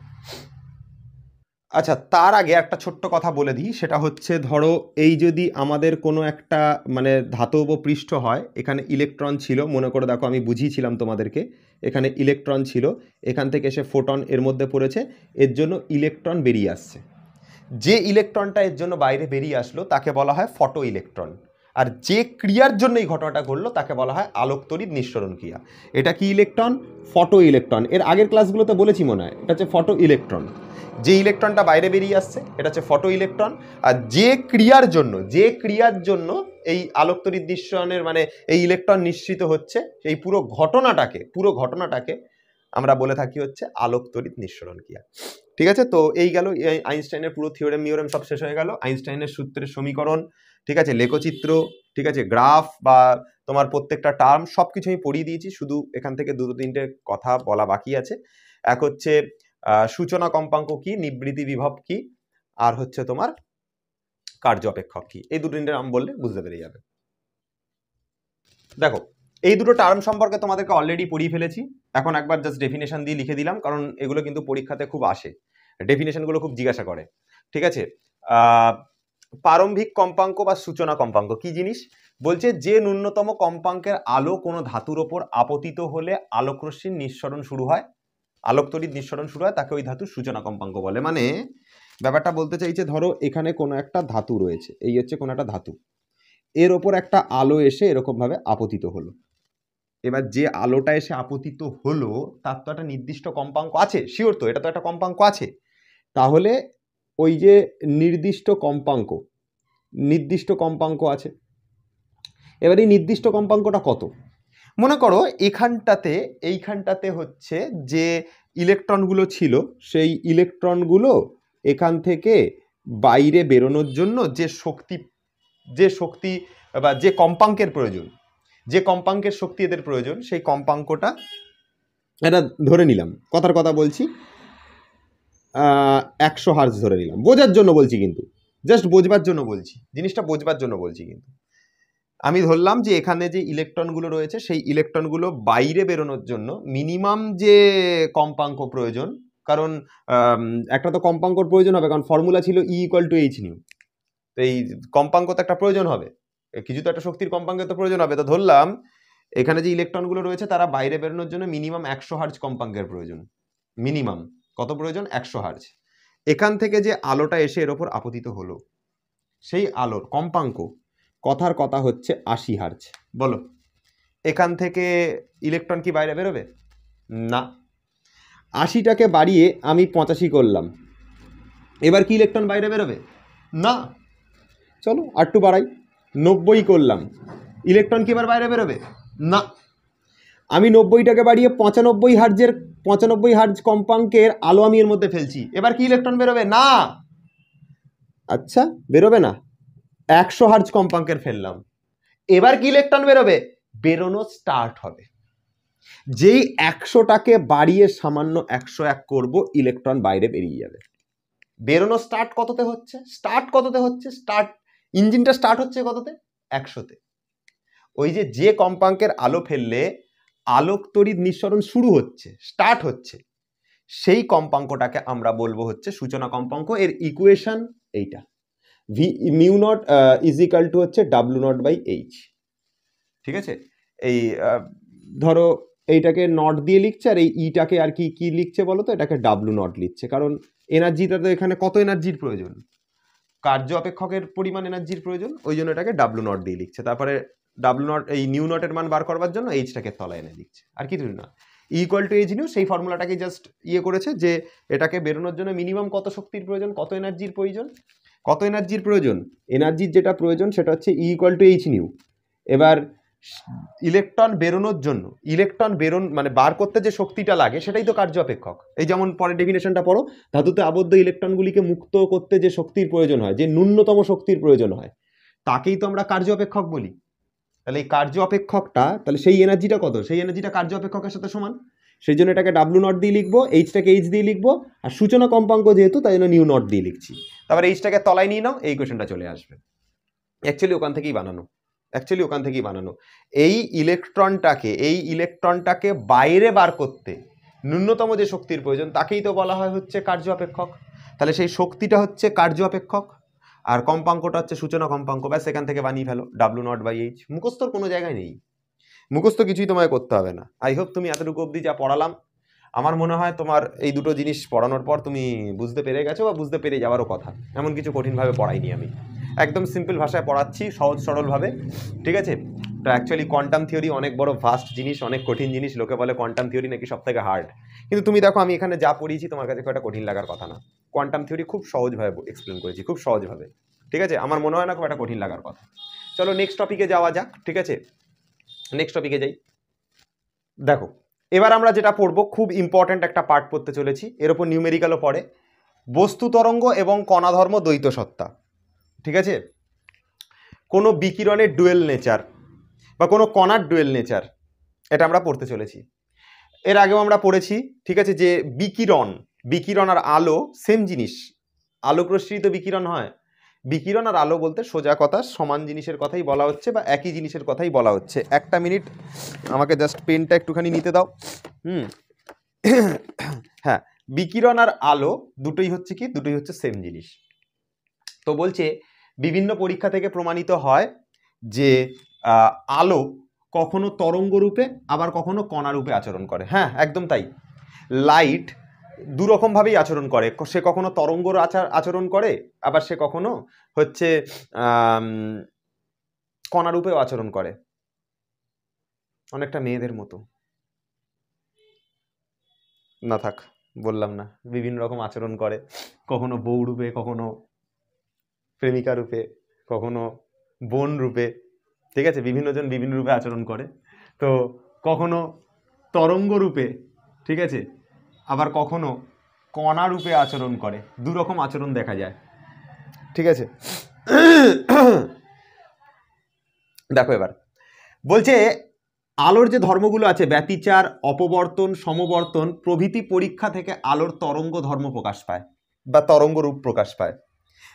আচ্ছা, তার আগে একটা ছোট্ট কথা বলে দিই, সেটা হচ্ছে ধরো এই যদি আমাদের কোনো একটা মানে ধাতব পৃষ্ঠ হয়, এখানে ইলেকট্রন ছিল, মনে করে দেখো আমি বুঝিয়েছিলাম তোমাদেরকে, এখানে ইলেকট্রন ছিল, এখান থেকে এসে ফোটন এর মধ্যে পড়েছে, এর জন্য ইলেকট্রন বেরিয়ে আসছে। যে ইলেকট্রনটা এর জন্য বাইরে বেরিয়ে আসলো তাকে বলা হয় ফটো ইলেকট্রন, আর যে ক্রিয়ার জন্য এই ঘটনাটা ঘটলো তাকে বলা হয় আলোক তড়িৎ নিঃসরণ ক্রিয়া। এটা কি ইলেকট্রন? Photo electron. এর আগের ক্লাসগুলোতে বলেছি মনে হয়, এটা হচ্ছে ফটো ইলেকট্রন। যে ইলেকট্রনটা বাইরে বেরিয়ে আসছে এটা হচ্ছে ফটো ইলেকট্রন, আর যে ক্রিয়ার জন্য এই আলোক তড়িৎ নিঃসরণের মানে এই ইলেকট্রন নিঃসৃত হচ্ছে, এই পুরো ঘটনাটাকে আমরা বলে থাকি হচ্ছে আলোক তড়িৎ নিঃসরণ ক্রিয়া। ঠিক আছে, তো এই গেল আইনস্টাইনের পুরো থিওরেম সব শেষ হয়ে গেল। আইনস্টাইনের সূত্রের সমীকরণ, ঠিক আছে, লেখচিত্র, ঠিক আছে, গ্রাফ বা তোমার প্রত্যেকটা টার্ম সবকিছু আমি পড়িয়ে দিয়েছি, শুধু এখান থেকে দুটো তিনটে কথা বলা বাকি আছে। এক হচ্ছে সূচনা কম্পাঙ্ক কি, নিবৃত্তি বিভব কি, আর হচ্ছে তোমার কার্য অপেক্ষক কি, এই দুটো তিনটে নাম বললে বুঝতে পেরে যাবে। দেখো এই দুটো টার্ম সম্পর্কে তোমাদেরকে অলরেডি পড়িয়ে ফেলেছি, এখন একবার জাস্ট ডেফিনেশন দিয়ে লিখে দিলাম, কারণ এগুলো কিন্তু পরীক্ষাতে খুব আসে, ডেফিনেশনগুলো খুব জিজ্ঞাসা করে। ঠিক আছে, প্রারম্ভিক কম্পাঙ্ক বা সূচনা কম্পাঙ্ক কি জিনিস? বলছে যে ন্যূনতম কম্পাঙ্কের আলো কোনো ধাতুর ওপর আপতিত হলে আলোকরশ্মির নিঃসরণ শুরু হয়, আলোক তড়িৎ নিঃসরণ শুরু হয়, তাকে ওই ধাতুর সূচনা কম্পাঙ্ক বলে। মানে ব্যাপারটা বলতে চাইছে, ধরো এখানে কোনো একটা ধাতু রয়েছে, এই হচ্ছে কোনো একটা ধাতু, এর ওপর একটা আলো এসে এরকম ভাবে আপতিত হলো। এবার যে আলোটা এসে আপতিত হলো তার তো একটা নির্দিষ্ট কম্পাঙ্ক আছে, শিওর তো, এটা তো একটা কম্পাঙ্ক আছে। তাহলে ওই যে নির্দিষ্ট কম্পাঙ্ক আছে, এবার এই নির্দিষ্ট কম্পাঙ্কটা কত? মনে করো এইখানটাতে হচ্ছে যে ইলেকট্রনগুলো ছিল, সেই ইলেকট্রনগুলো এখান থেকে বাইরে বেরোনোর জন্য যে শক্তি বা যে কম্পাঙ্কের প্রয়োজন, যে কম্পাঙ্কের শক্তি এদের প্রয়োজন, সেই কম্পাঙ্কটা এটা ধরে নিলাম, কথার কথা বলছি, 100 হার্জ ধরে নিলাম, বোঝার জন্য বলছি, কিন্তু জাস্ট বোঝবার জন্য বলছি, জিনিসটা বোঝবার জন্য বলছি। কিন্তু আমি ধরলাম যে এখানে যে ইলেকট্রনগুলো রয়েছে সেই ইলেকট্রনগুলো বাইরে বেরোনোর জন্য মিনিমাম যে কম্পাঙ্ক প্রয়োজন, কারণ একটা তো কম্পাঙ্কর প্রয়োজন হবে, কারণ ফর্মুলা ছিল E = H নিউ, তো এই কম্পাঙ্ক তো একটা প্রয়োজন হবে, কিছু তো একটা শক্তির কম্পাঙ্কের তো প্রয়োজন হবে। তো ধরলাম এখানে যে ইলেকট্রনগুলো রয়েছে তারা বাইরে বেরোনোর জন্য মিনিমাম 100 হার্জ কম্পাঙ্কের প্রয়োজন। মিনিমাম কত প্রয়োজন? 100 হার্জ। এখান থেকে যে আলোটা এসে এর ওপর আপতিত হলো, সেই আলোর কম্পাঙ্ক, কথার কথা হচ্ছে 80 হার্জ। বলো এখান থেকে ইলেকট্রন কি বাইরে বেরোবে? না। 80টাকে বাড়িয়ে আমি 85 করলাম, এবার কি ইলেকট্রন বাইরে বেরোবে? না। চলো আরটু বাড়াই, 90 করলাম, ইলেকট্রন কি এবার বাইরে বেরোবে? না। আমি 90টাকে বাড়িয়ে 95 হার্জ কম্পাঙ্কের আলো আমি এর মধ্যে ফেলছি, এবার কি ইলেকট্রন বেরোবে? না। আচ্ছা বেরোবে না, 100 হার্জ কম্পাঙ্কের ফেললাম, এবার কি ইলেকট্রন বেরোবে? বেরোনো স্টার্ট হবে। যেই 100টাকে বাড়িয়ে সামান্য 101 করব, ইলেকট্রন বাইরে বেরিয়ে যাবে। বেরোনো স্টার্ট কততে হচ্ছে? ইঞ্জিনটা স্টার্ট হচ্ছে কততে? 100তে। ওই যে কম্পাঙ্কের আলো ফেললে আলোক তড়িৎ নিঃসরণ শুরু হচ্ছে, স্টার্ট হচ্ছে, সেই কম্পাঙ্কটাকে আমরা বলবো হচ্ছে সূচনা কম্পাঙ্ক। এর ইকুয়েশন এইটা, μ0 = হচ্ছে W0/H। ঠিক আছে, এই ধরো এইটাকে নট দিয়ে লিখছে, আর এই ইটাকে আর কি লিখছে বলো তো, এটাকে W0 লিখছে, কারণ এনার্জিটা তো এখানে কত এনার্জির প্রয়োজন, কার্য অপেক্ষকের পরিমাণ এনার্জির প্রয়োজন, ওই জন্য এটাকে W0 দিয়ে লিখছে। তারপরে W0 এই μ0 এর মান বার করবার জন্য এইচটাকে তলায় এনে লিখছে, আর কিছু না। E = H নিউ, সেই ফর্মুলাটাকে জাস্ট করেছে যে এটাকে বেরোনোর জন্য মিনিমাম কত শক্তির প্রয়োজন, কত এনার্জির প্রয়োজন, এনার্জির যেটা প্রয়োজন সেটা হচ্ছে E = H নিউ। এবার ইলেকট্রন মানে বার করতে যে শক্তিটা লাগে সেটাই তো কার্য অপেক্ষক। এই যেমন পরের ডেফিনেশনটা পড়ো, ধাতুতে আবদ্ধ ইলেকট্রনগুলিকে মুক্ত করতে যে শক্তির প্রয়োজন হয়, যে ন্যূনতম শক্তির প্রয়োজন হয়, তাকেই তো আমরা কার্য অপেক্ষক বলি। তাহলে এই কার্য অপেক্ষকটা, তাহলে সেই এনার্জিটা কত? সেই এনার্জিটা কার্য অপেক্ষকের সাথে সমান, সেই জন্য এটাকে W0 দিয়ে লিখবো, এইচটাকে H দিয়ে লিখবো, আর সূচনা কম্পাঙ্ক যেহেতু তাই জন্য μ0 দিয়ে লিখছি। তারপরে এইচটাকে তলায় নিয়ে নাও, এই কোয়েশনটা চলে আসবে। অ্যাকচুয়ালি ওখান থেকেই বানানো। এই ইলেকট্রনটাকে বাইরে বার করতে ন্যূনতম যে শক্তির প্রয়োজন তাকেই তো বলা হয় হচ্ছে কার্য অপেক্ষক। তাহলে সেই শক্তিটা হচ্ছে কার্য অপেক্ষক, আর কম্পাঙ্কটা হচ্ছে সূচনা কম্পাঙ্ক। ব্যাস এখান থেকে বানিয়ে ফেলো, W0/H। মুখস্থর কোনো জায়গায় নেই, মুখস্থ কিছুই তোমায় করতে হবে না। আই হোপ তুমি এতটুকু অবধি যা পড়ালাম, আমার মনে হয় তোমার এই দুটো জিনিস পড়ানোর পর তুমি বুঝতে পেরে গেছো, বা বুঝতে পেরে যাওয়ারও কথা। এমন কিছু কঠিনভাবে পড়াইনি আমি, একদম সিম্পল ভাষায় পড়াচ্ছি, সহজ সরলভাবে। ঠিক আছে, তো অ্যাকচুয়ালি কোয়ান্টাম থিওরি অনেক বড় ভাস্ট জিনিস, অনেক কঠিন জিনিস। লোকে বলে কোয়ান্টাম থিওরি নাকি সব থেকে হার্ড, কিন্তু তুমি দেখো আমি এখানে যা পড়িয়েছি তোমার কাছে খুব একটা কঠিন লাগার কথা না। কোয়ান্টাম থিওরি খুব সহজভাবে এক্সপ্লেন করেছি, খুব সহজভাবে। ঠিক আছে, আমার মনে হয় না খুব একটা কঠিন লাগার কথা। চলো নেক্সট টপিকে যাওয়া যাক। ঠিক আছে, নেক্সট টপিকে যাই। দেখো এবার আমরা যেটা পড়বো, খুব ইম্পর্ট্যান্ট একটা পার্ট পড়তে চলেছি, এর ওপর নিউমেরিক্যালও পড়ে, বস্তু তরঙ্গ এবং কণাধর্ম দ্বৈত সত্তা। ঠিক আছে, কোনো বিকিরণের ডুয়েল নেচার বা কোনো কণার ডুয়েল নেচার, এটা আমরা পড়তে চলেছি। এর আগেও আমরা পড়েছি, ঠিক আছে, যে বিকিরণ আর আলো সেম জিনিস, আলোক রশ্মি তো বিকিরণ হয়, বিকিরণ আর আলো বলতে সোজা কথা সমান জিনিসের কথাই বলা হচ্ছে বা একই জিনিসের কথাই বলা হচ্ছে। একটা মিনিট আমাকে জাস্ট পেনটা একটুখানি নিতে দাও। হ্যাঁ, বিকিরণ আর আলো দুটোই হচ্ছে কি, দুটোই হচ্ছে সেম জিনিস। তো বলছে বিভিন্ন পরীক্ষা থেকে প্রমাণিত হয় যে আলো কখনো তরঙ্গ রূপে আবার কখনো কণা রূপে আচরণ করে। হ্যাঁ, একদম তাই। লাইট দুরকমভাবেই আচরণ করে, সে কখনো তরঙ্গর আচরণ করে, আবার সে কখনো হচ্ছে কণা রূপেও আচরণ করে, অনেকটা মেয়েদের মতো। না থাক, বললাম না, বিভিন্ন রকম আচরণ করে, কখনো বউ রূপে, কখনো প্রেমিকা রূপে, কখনো বোন রূপে, ঠিক আছে, বিভিন্ন জন বিভিন্ন রূপে আচরণ করে। তো কখনো তরঙ্গ রূপে, ঠিক আছে, আবার কখনো কণা রূপে আচরণ করে, দুরকম আচরণ দেখা যায়, ঠিক আছে। দেখো এবার বলছে আলোর যে ধর্মগুলো আছে ব্যতিচার, অপবর্তন, সমবর্তন প্রভৃতি পরীক্ষা থেকে আলোর তরঙ্গ ধর্ম প্রকাশ পায় বা তরঙ্গ রূপ প্রকাশ পায়।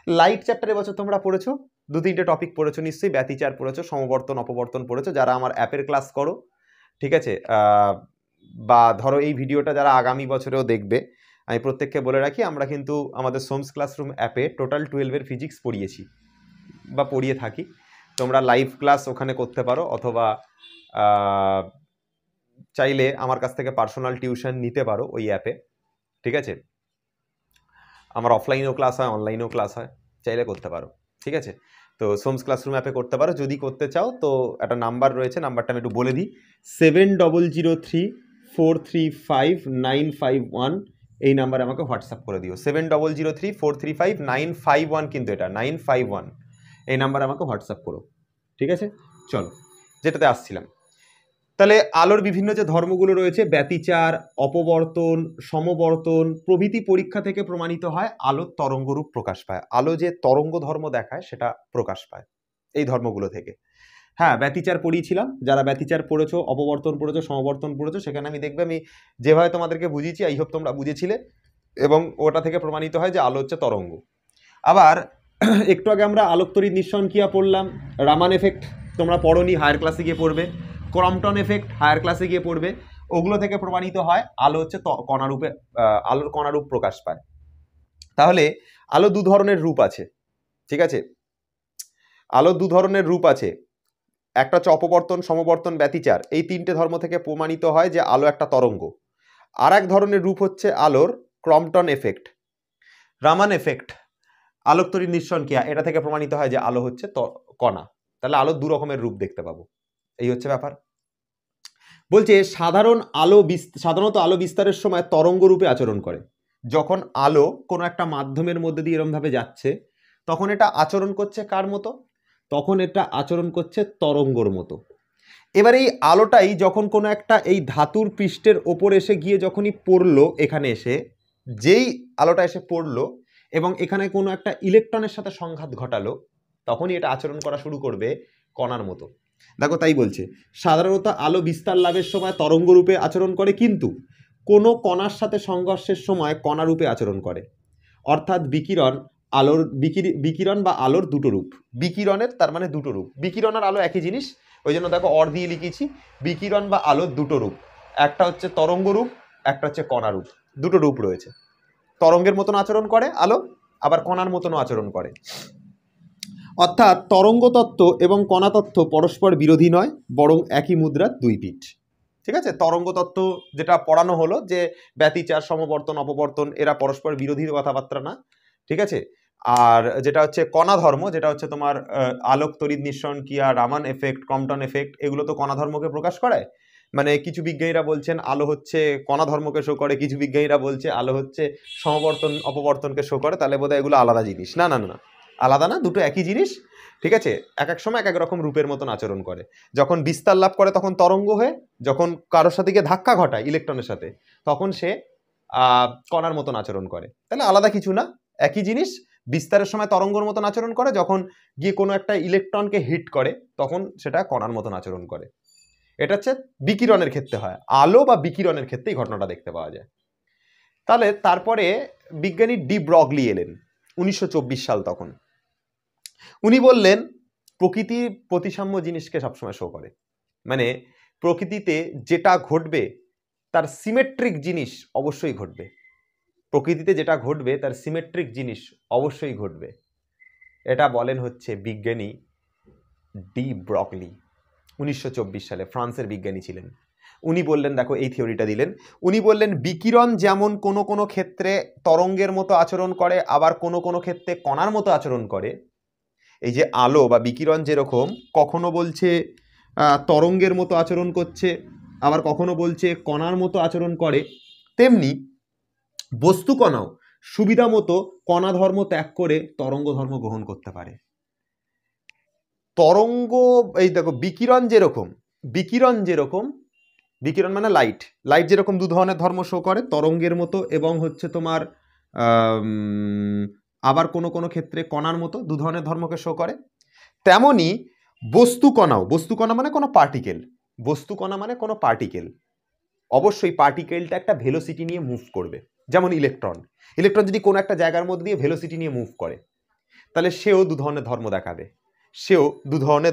লাইট চ্যাপ্টারে বছর তোমরা পড়েছো, 2-3টে টপিক পড়েছো নিশ্চয়ই, ব্যতিচার পড়েছো, সমবর্তন, অপবর্তন পড়েছো, যারা আমার অ্যাপের ক্লাস করো, ঠিক আছে, বা ধরো এই ভিডিওটা যারা আগামী বছরেও দেখবে, আমি প্রত্যেককে বলে রাখি আমরা কিন্তু আমাদের সোমস ক্লাসরুম অ্যাপে টোটাল 12-এর ফিজিক্স পড়িয়েছি বা পড়িয়ে থাকি। তোমরা লাইভ ক্লাস ওখানে করতে পারো, অথবা চাইলে আমার কাছ থেকে পার্সোনাল টিউশন নিতে পারো ওই অ্যাপে, ঠিক আছে। আমার অফলাইনেও ক্লাস হয়, অনলাইনেও ক্লাস হয়, চাইলে করতে পারো, ঠিক আছে। তো সোমস ক্লাসরুম অ্যাপে করতে পারো। যদি করতে চাও তো একটা নাম্বার রয়েছে, নাম্বারটা আমি একটু বলে দিই, 7003435951, এই নাম্বারে আমাকে হোয়াটসঅ্যাপ করে দিও। 7003435951, কিন্তু এটা 951, এই নাম্বারে আমাকে হোয়াটসঅ্যাপ করো, ঠিক আছে। চলো যেটাতে আসছিলাম, তাহলে আলোর বিভিন্ন যে ধর্মগুলো রয়েছে ব্যতিচার, অপবর্তন, সমবর্তন প্রভৃতি পরীক্ষা থেকে প্রমাণিত হয় আলোর তরঙ্গরূপ প্রকাশ পায়। আলো যে তরঙ্গ ধর্ম দেখায় সেটা প্রকাশ পায় এই ধর্মগুলো থেকে। হ্যাঁ, ব্যতিচার পড়িয়েছিলাম, যারা ব্যতিচার পড়েছো, অপবর্তন পড়েছো, সমবর্তন পড়েছো, সেখানে আমি দেখবে আমি যেভাবে তোমাদেরকে বুঝিয়েছি, আই হোপ তোমরা বুঝেছিলে, এবং ওটা থেকে প্রমাণিত হয় যে আলো হচ্ছে তরঙ্গ। আবার একটু আগে আমরা আলোকতড়িৎ নিঃসরণক্রিয়া পড়লাম, রামান এফেক্ট তোমরা পড়োনি, হায়ার ক্লাসে গিয়ে পড়বে, ক্রম্পটন এফেক্ট হায়ার ক্লাসে গিয়ে পড়বে, ওগুলো থেকে প্রমাণিত হয় আলো হচ্ছে কণারূপে, আলোর কণারূপ প্রকাশ পায়। তাহলে আলো দু ধরনের রূপ আছে, ঠিক আছে, আলো দু ধরনের রূপ আছে, একটা হচ্ছে অপবর্তন, সমবর্তন, ব্যতিচার, এই 3টে ধর্ম থেকে প্রমাণিত হয় যে আলো একটা তরঙ্গ। আর এক ধরনের রূপ হচ্ছে আলোর ক্রম্পটন এফেক্ট, রামান এফেক্ট, আলোকতড়িৎ নিঃসরণক্রিয়া, এটা থেকে প্রমাণিত হয় যে আলো হচ্ছে কণা। তাহলে আলো দু রকমের রূপ দেখতে পাবো, এই হচ্ছে ব্যাপার। বলছে সাধারণত আলো বিস্তারের সময় তরঙ্গ রূপে আচরণ করে। যখন আলো কোনো একটা মাধ্যমের মধ্যে দিয়ে এরমভাবে যাচ্ছে, তখন এটা আচরণ করছে কার মতো? তখন এটা আচরণ করছে তরঙ্গর মতো। এবার এই আলোটাই যখন কোনো একটা এই ধাতুর পৃষ্ঠের ওপর এসে গিয়ে যখনই পড়লো, এখানে এসে যেই আলোটা এসে পড়লো এবং এখানে কোনো একটা ইলেকট্রনের সাথে সংঘাত ঘটালো, তখনই এটা আচরণ করা শুরু করবে কণার মতো। দেখো তাই বলছে, সাধারণত আলো বিস্তার লাভের সময় তরঙ্গ রূপে আচরণ করে, কিন্তু কোনো কণার সাথে সংঘর্ষের সময় কণা রূপে আচরণ করে। অর্থাৎ বিকিরণ বা আলোর দুটো রূপ, বিকিরণের তার মানে দুটো রূপ, বিকিরণ আর আলো একই জিনিস, ওই জন্য দেখো অর দিয়ে লিখেছি, বিকিরণ বা আলোর দুটো রূপ, একটা হচ্ছে তরঙ্গ রূপ, একটা হচ্ছে কণা রূপ, দুটো রূপ রয়েছে। তরঙ্গের মতন আচরণ করে আলো, আবার কণার মতনও আচরণ করে। অর্থাৎ তরঙ্গ তত্ত্ব এবং কণা তত্ত্ব পরস্পর বিরোধী নয়, বরং একই মুদ্রার দুই পিঠ, ঠিক আছে। তরঙ্গ তত্ত্ব যেটা পড়ানো হলো যে ব্যতিচার, সমবর্তন, অপবর্তন এরা পরস্পর বিরোধী কথাবার্তা না, ঠিক আছে। আর যেটা হচ্ছে কণা ধর্ম, যেটা হচ্ছে তোমার আলোক তড়িৎ নিঃসরণক্রিয়া, রামান এফেক্ট, ক্রম্পটন এফেক্ট, এগুলো তো কণা ধর্মকে প্রকাশ করে। মানে কিছু বিজ্ঞানীরা বলছেন আলো হচ্ছে কণা ধর্মকে শো করে, কিছু বিজ্ঞানীরা বলছে আলো হচ্ছে সমবর্তন অপবর্তনকে শো করে, তাহলে বোধহয় এগুলো আলাদা জিনিস। না না না, আলাদা না, দুটো একই জিনিস, ঠিক আছে। এক এক সময় এক এক রকম রূপের মতন আচরণ করে। যখন বিস্তার লাভ করে তখন তরঙ্গ হয়ে, যখন কারোর সাথে গিয়ে ধাক্কা ঘটায় ইলেকট্রনের সাথে, তখন সে কণার মতন আচরণ করে। তাহলে আলাদা কিছু না, একই জিনিস। বিস্তারের সময় তরঙ্গর মতন আচরণ করে, যখন গিয়ে কোনো একটা ইলেকট্রনকে হিট করে তখন সেটা কণার মতন আচরণ করে। এটা হচ্ছে বিকিরণের ক্ষেত্রে হয়, আলো বা বিকিরণের ক্ষেত্রে এই ঘটনাটা দেখতে পাওয়া যায়। তাহলে তারপরে বিজ্ঞানী ডি ব্রগলি এলেন 1924 সাল, তখন উনি বললেন প্রকৃতি প্রতিসাম্য জিনিসকে সবসময় শো করে, মানে প্রকৃতিতে যেটা ঘটবে তার সিমেট্রিক জিনিস অবশ্যই ঘটবে, প্রকৃতিতে যেটা ঘটবে তার সিমেট্রিক জিনিস অবশ্যই ঘটবে। এটা বলেন হচ্ছে বিজ্ঞানী ডি ব্রগলি, 1924 সালে ফ্রান্সের বিজ্ঞানী ছিলেন। উনি বললেন, দেখো এই থিওরিটা দিলেন, উনি বললেন বিকিরণ যেমন কোনো কোনো ক্ষেত্রে তরঙ্গের মতো আচরণ করে, আবার কোনো কোনো ক্ষেত্রে কণার মতো আচরণ করে। এই যে আলো বা বিকিরণ যেরকম কখনো বলছে তরঙ্গের মতো আচরণ করছে, আবার কখনো বলছে কণার মতো আচরণ করে, তেমনি বস্তু কণাও সুবিধা মতো কণা ধর্ম ত্যাগ করে তরঙ্গ ধর্ম গ্রহণ করতে পারে। তরঙ্গ, এই দেখো বিকিরণ যেরকম, বিকিরণ মানে লাইট, লাইট যেরকম দু ধরনের ধর্ম শো করে, তরঙ্গের মতো এবং হচ্ছে তোমার আবার কোনো কোনো ক্ষেত্রে কণার মতো দু ধরনের ধর্মকে শো করে, তেমনি বস্তু কণা মানে কোনো পার্টিকেল, অবশ্যই পার্টিকেলটা একটা ভেলোসিটি নিয়ে মুভ করবে। যেমন ইলেকট্রন যদি কোনো একটা জায়গার মধ্যে দিয়ে ভেলোসিটি নিয়ে মুভ করে, তাহলে সেও দু ধরনের